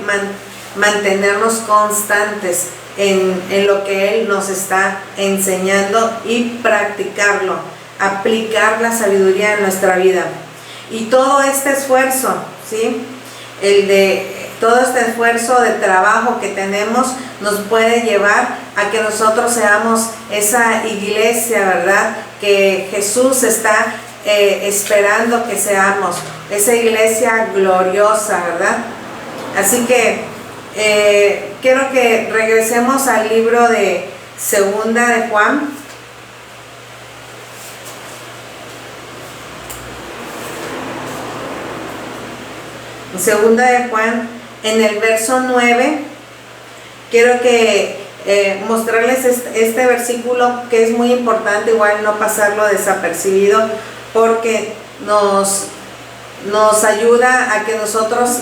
mantenernos constantes en lo que Él nos está enseñando y practicarlo, aplicar la sabiduría en nuestra vida. Y todo este esfuerzo, ¿sí? Todo este esfuerzo de trabajo que tenemos nos puede llevar a que nosotros seamos esa iglesia, ¿verdad?, que Jesús está esperando que seamos, esa iglesia gloriosa, ¿verdad? Así que quiero que regresemos al libro de Segunda de Juan. Segunda de Juan, en el verso 9, quiero que mostrarles este versículo que es muy importante, igual no pasarlo desapercibido, porque nos ayuda a que nosotros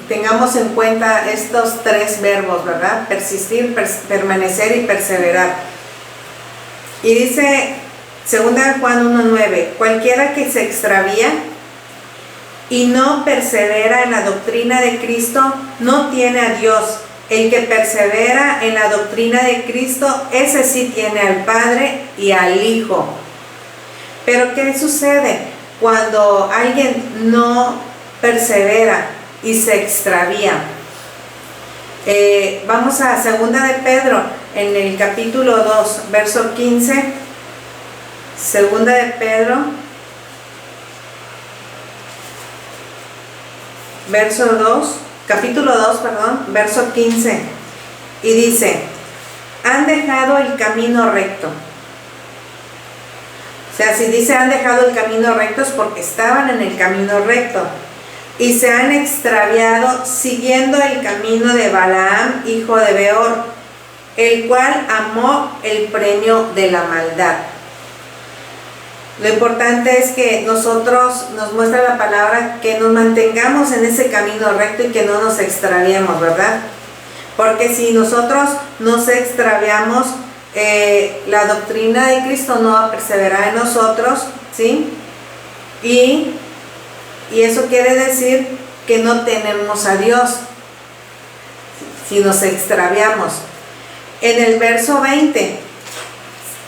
tengamos en cuenta estos tres verbos, ¿verdad? Persistir, permanecer y perseverar. Y dice, segunda de Juan 1:9, cualquiera que se extravía y no persevera en la doctrina de Cristo, no tiene a Dios. El que persevera en la doctrina de Cristo, ese sí tiene al Padre y al Hijo. Pero ¿qué sucede cuando alguien no persevera y se extravía? Vamos a segunda de Pedro, en el capítulo 2, verso 15. Segunda de Pedro, capítulo 2, verso 15, y dice, han dejado el camino recto. O sea, si dice han dejado el camino recto es porque estaban en el camino recto y se han extraviado siguiendo el camino de Balaam, hijo de Beor, el cual amó el premio de la maldad. Lo importante es que nosotros, nos muestra la palabra, que nos mantengamos en ese camino recto y que no nos extraviemos, ¿verdad? Porque si nosotros nos extraviamos, la doctrina de Cristo no va a perseverar en nosotros, ¿sí? Y eso quiere decir que no tenemos a Dios si nos extraviamos. En el verso 20,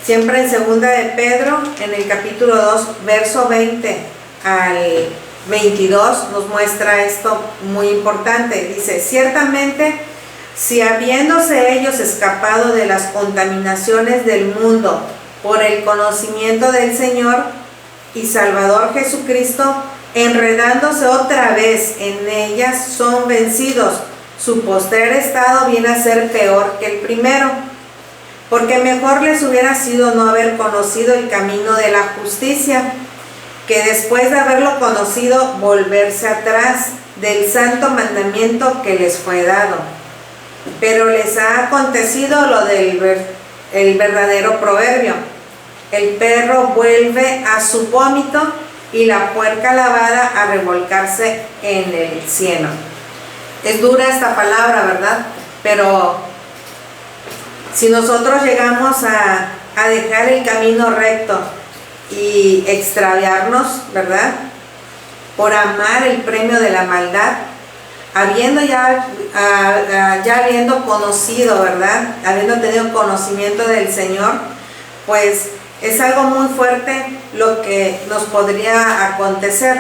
siempre en segunda de Pedro, en el capítulo 2, verso 20 al 22, nos muestra esto muy importante. Dice, ciertamente, si habiéndose ellos escapado de las contaminaciones del mundo por el conocimiento del Señor y Salvador Jesucristo, enredándose otra vez en ellas, son vencidos, su postrer estado viene a ser peor que el primero. Porque mejor les hubiera sido no haber conocido el camino de la justicia, que después de haberlo conocido, volverse atrás del santo mandamiento que les fue dado. Pero les ha acontecido lo del verdadero proverbio: el perro vuelve a su vómito y la puerca lavada a revolcarse en el cieno. Es dura esta palabra, ¿verdad? Pero si nosotros llegamos a dejar el camino recto y extraviarnos, ¿verdad?, por amar el premio de la maldad, habiendo habiendo conocido, ¿verdad?, habiendo tenido conocimiento del Señor, pues es algo muy fuerte lo que nos podría acontecer.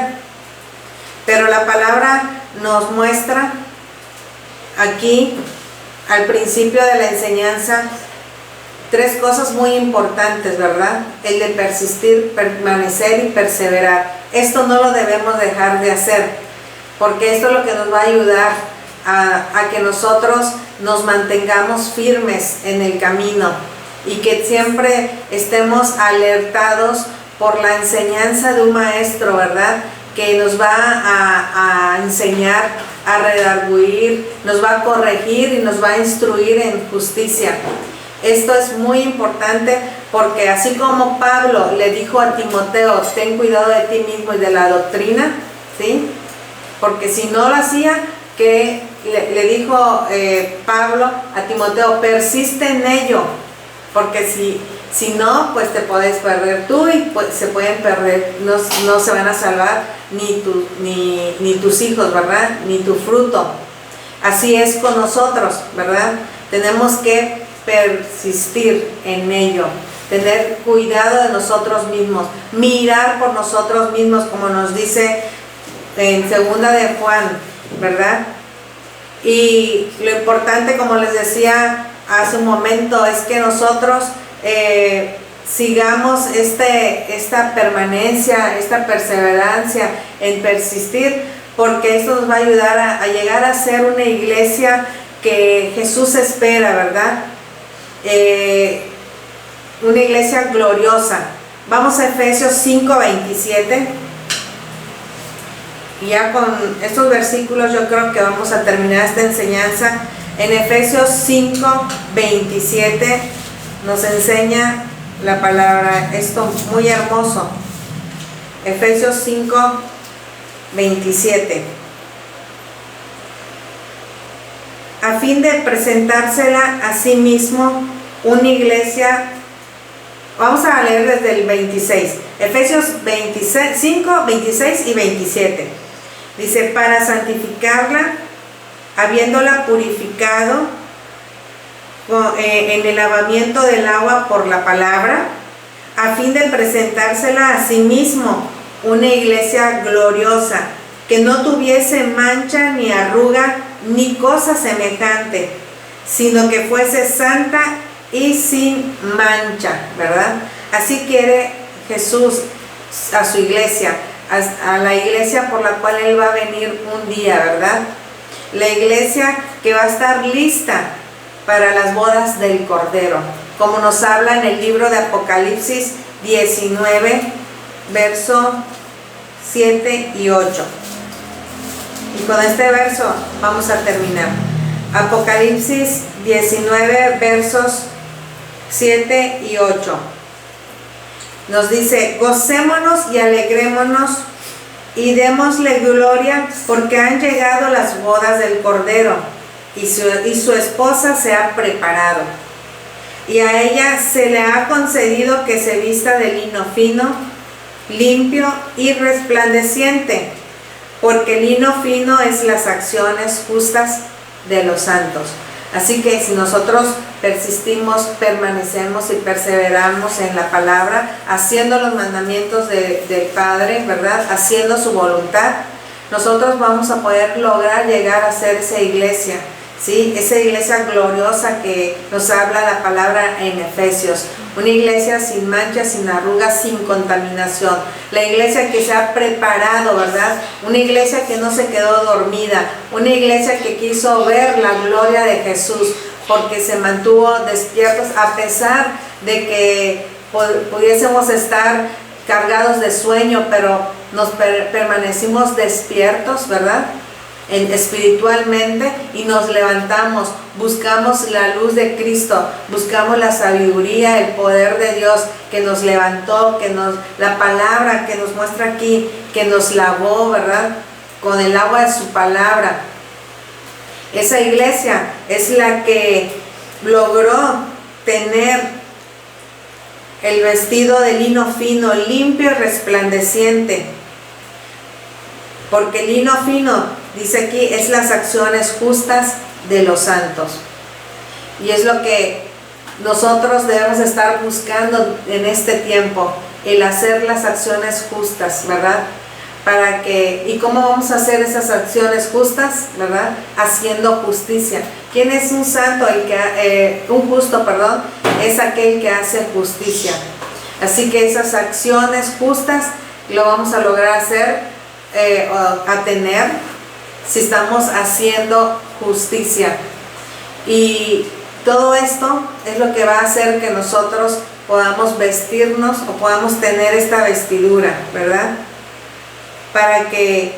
Pero la palabra nos muestra aquí, al principio de la enseñanza, tres cosas muy importantes, ¿verdad? El de persistir, permanecer y perseverar. Esto no lo debemos dejar de hacer, porque esto es lo que nos va a ayudar a que nosotros nos mantengamos firmes en el camino y que siempre estemos alertados por la enseñanza de un maestro, ¿verdad?, que nos va a enseñar, a redarguir, nos va a corregir y nos va a instruir en justicia. Esto es muy importante porque así como Pablo le dijo a Timoteo, ten cuidado de ti mismo y de la doctrina, ¿sí?, porque si no lo hacía, que le dijo Pablo a Timoteo, persiste en ello, porque si no, pues te puedes perder tú y pues se pueden perder, no se van a salvar ni tus hijos, ¿verdad? Ni tu fruto. Así es con nosotros, ¿verdad? Tenemos que persistir en ello, tener cuidado de nosotros mismos, mirar por nosotros mismos, como nos dice en segunda de Juan, ¿verdad? Y lo importante, como les decía hace un momento, es que nosotros sigamos esta permanencia, esta perseverancia en persistir, porque esto nos va a ayudar a llegar a ser una iglesia que Jesús espera, ¿verdad? Una iglesia gloriosa. Vamos a Efesios 5:27. Y ya con estos versículos yo creo que vamos a terminar esta enseñanza. En Efesios 5:27 nos enseña la palabra, esto muy hermoso. Efesios 5:27. A fin de presentársela a sí mismo una iglesia. Vamos a leer desde el 26. Efesios 5, 26 y 27. Dice, para santificarla, habiéndola purificado en el lavamiento del agua por la palabra, a fin de presentársela a sí mismo una iglesia gloriosa, que no tuviese mancha ni arruga ni cosa semejante, sino que fuese santa y sin mancha, ¿verdad? Así quiere Jesús a su iglesia, a la iglesia por la cual Él va a venir un día, ¿verdad? La iglesia que va a estar lista para las bodas del Cordero, como nos habla en el libro de Apocalipsis 19, verso 7 y 8. Y con este verso vamos a terminar. Apocalipsis 19, versos 7 y 8. Nos dice, gocémonos y alegrémonos y démosle gloria, porque han llegado las bodas del Cordero y su esposa se ha preparado. Y a ella se le ha concedido que se vista de lino fino, limpio y resplandeciente, porque el lino fino es las acciones justas de los santos. Así que si nosotros persistimos, permanecemos y perseveramos en la palabra, haciendo los mandamientos del Padre, ¿verdad? Haciendo su voluntad, nosotros vamos a poder lograr llegar a ser esa iglesia, ¿sí? Esa iglesia gloriosa que nos habla la palabra en Efesios. Una iglesia sin mancha, sin arrugas, sin contaminación. La iglesia que se ha preparado, ¿verdad? Una iglesia que no se quedó dormida. Una iglesia que quiso ver la gloria de Jesús, porque se mantuvo despiertos a pesar de que pudiésemos estar cargados de sueño, pero nos permanecimos despiertos, ¿verdad? Espiritualmente, y nos levantamos, buscamos la luz de Cristo, buscamos la sabiduría, el poder de Dios que nos levantó, la palabra que nos muestra aquí, que nos lavó, ¿verdad? Con el agua de su palabra. Esa iglesia es la que logró tener el vestido de lino fino, limpio y resplandeciente, porque el lino fino, dice aquí, es las acciones justas de los santos. Y es lo que nosotros debemos estar buscando en este tiempo, el hacer las acciones justas, ¿verdad? ¿Y cómo vamos a hacer esas acciones justas, ¿verdad? Haciendo justicia. ¿Quién es un santo? Un justo, perdón, es aquel que hace justicia. Así que esas acciones justas lo vamos a lograr tener si estamos haciendo justicia. Y todo esto es lo que va a hacer que nosotros podamos vestirnos o podamos tener esta vestidura, ¿verdad? Para que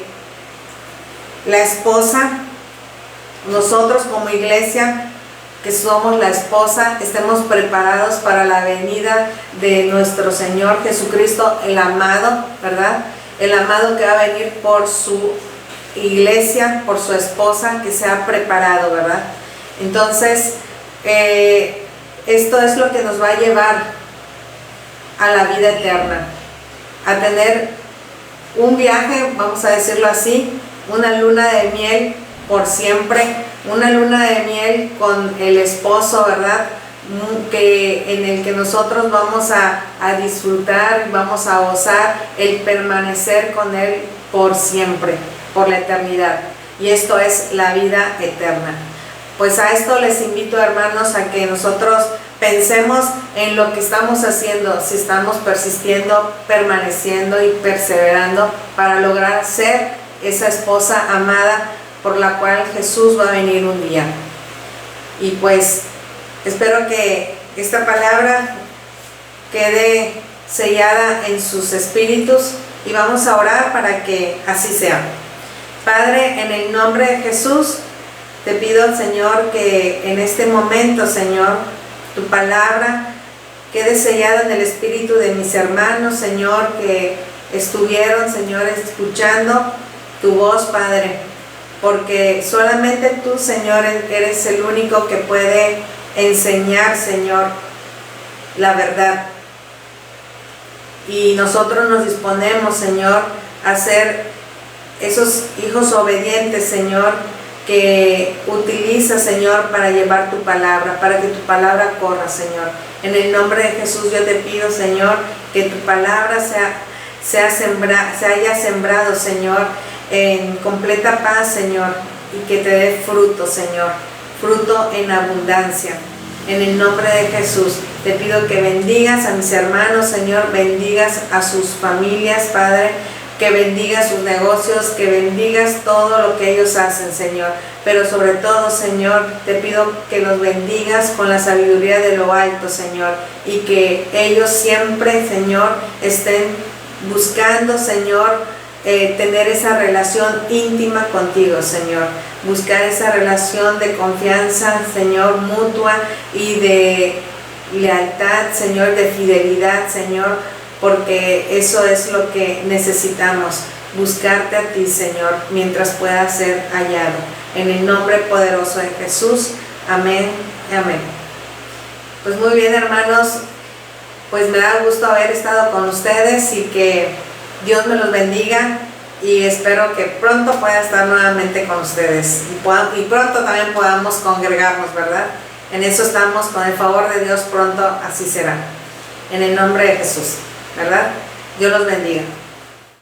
la esposa, nosotros como iglesia, que somos la esposa, estemos preparados para la venida de nuestro Señor Jesucristo, el amado, ¿verdad? El amado que va a venir por su iglesia, por su esposa que se ha preparado, ¿verdad? Entonces, esto es lo que nos va a llevar a la vida eterna, a tener un viaje, vamos a decirlo así, una luna de miel por siempre, una luna de miel con el esposo, ¿verdad? En el que nosotros vamos a disfrutar, vamos a gozar el permanecer con Él por siempre, por la eternidad. Y esto es la vida eterna. Pues a esto les invito, hermanos, a que nosotros pensemos en lo que estamos haciendo, si estamos persistiendo, permaneciendo y perseverando para lograr ser esa esposa amada por la cual Jesús va a venir un día. Y pues espero que esta palabra quede sellada en sus espíritus y vamos a orar para que así sea. Padre, en el nombre de Jesús, te pido, Señor, que en este momento, Señor, tu palabra quede sellada en el espíritu de mis hermanos, Señor, que estuvieron, Señor, escuchando tu voz, Padre, porque solamente tú, Señor, eres el único que puede enseñar, Señor, la verdad. Y nosotros nos disponemos, Señor, a ser esos hijos obedientes, Señor, que utiliza, Señor, para llevar tu palabra, para que tu palabra corra, Señor. En el nombre de Jesús yo te pido, Señor, que tu palabra se haya sembrado, Señor, en completa paz, Señor, y que te dé fruto, Señor, fruto en abundancia. En el nombre de Jesús te pido que bendigas a mis hermanos, Señor, bendigas a sus familias, Padre, que bendigas sus negocios, que bendigas todo lo que ellos hacen, Señor. Pero sobre todo, Señor, te pido que los bendigas con la sabiduría de lo alto, Señor, y que ellos siempre, Señor, estén buscando, Señor, tener esa relación íntima contigo, Señor. Buscar esa relación de confianza, Señor, mutua y de lealtad, Señor, de fidelidad, Señor, porque eso es lo que necesitamos, buscarte a ti, Señor, mientras pueda ser hallado. En el nombre poderoso de Jesús, amén y amén. Pues muy bien, hermanos, pues me da gusto haber estado con ustedes y que Dios me los bendiga y espero que pronto pueda estar nuevamente con ustedes y pronto también podamos congregarnos, ¿verdad? En eso estamos, con el favor de Dios, pronto así será. En el nombre de Jesús, ¿verdad? Dios los bendiga.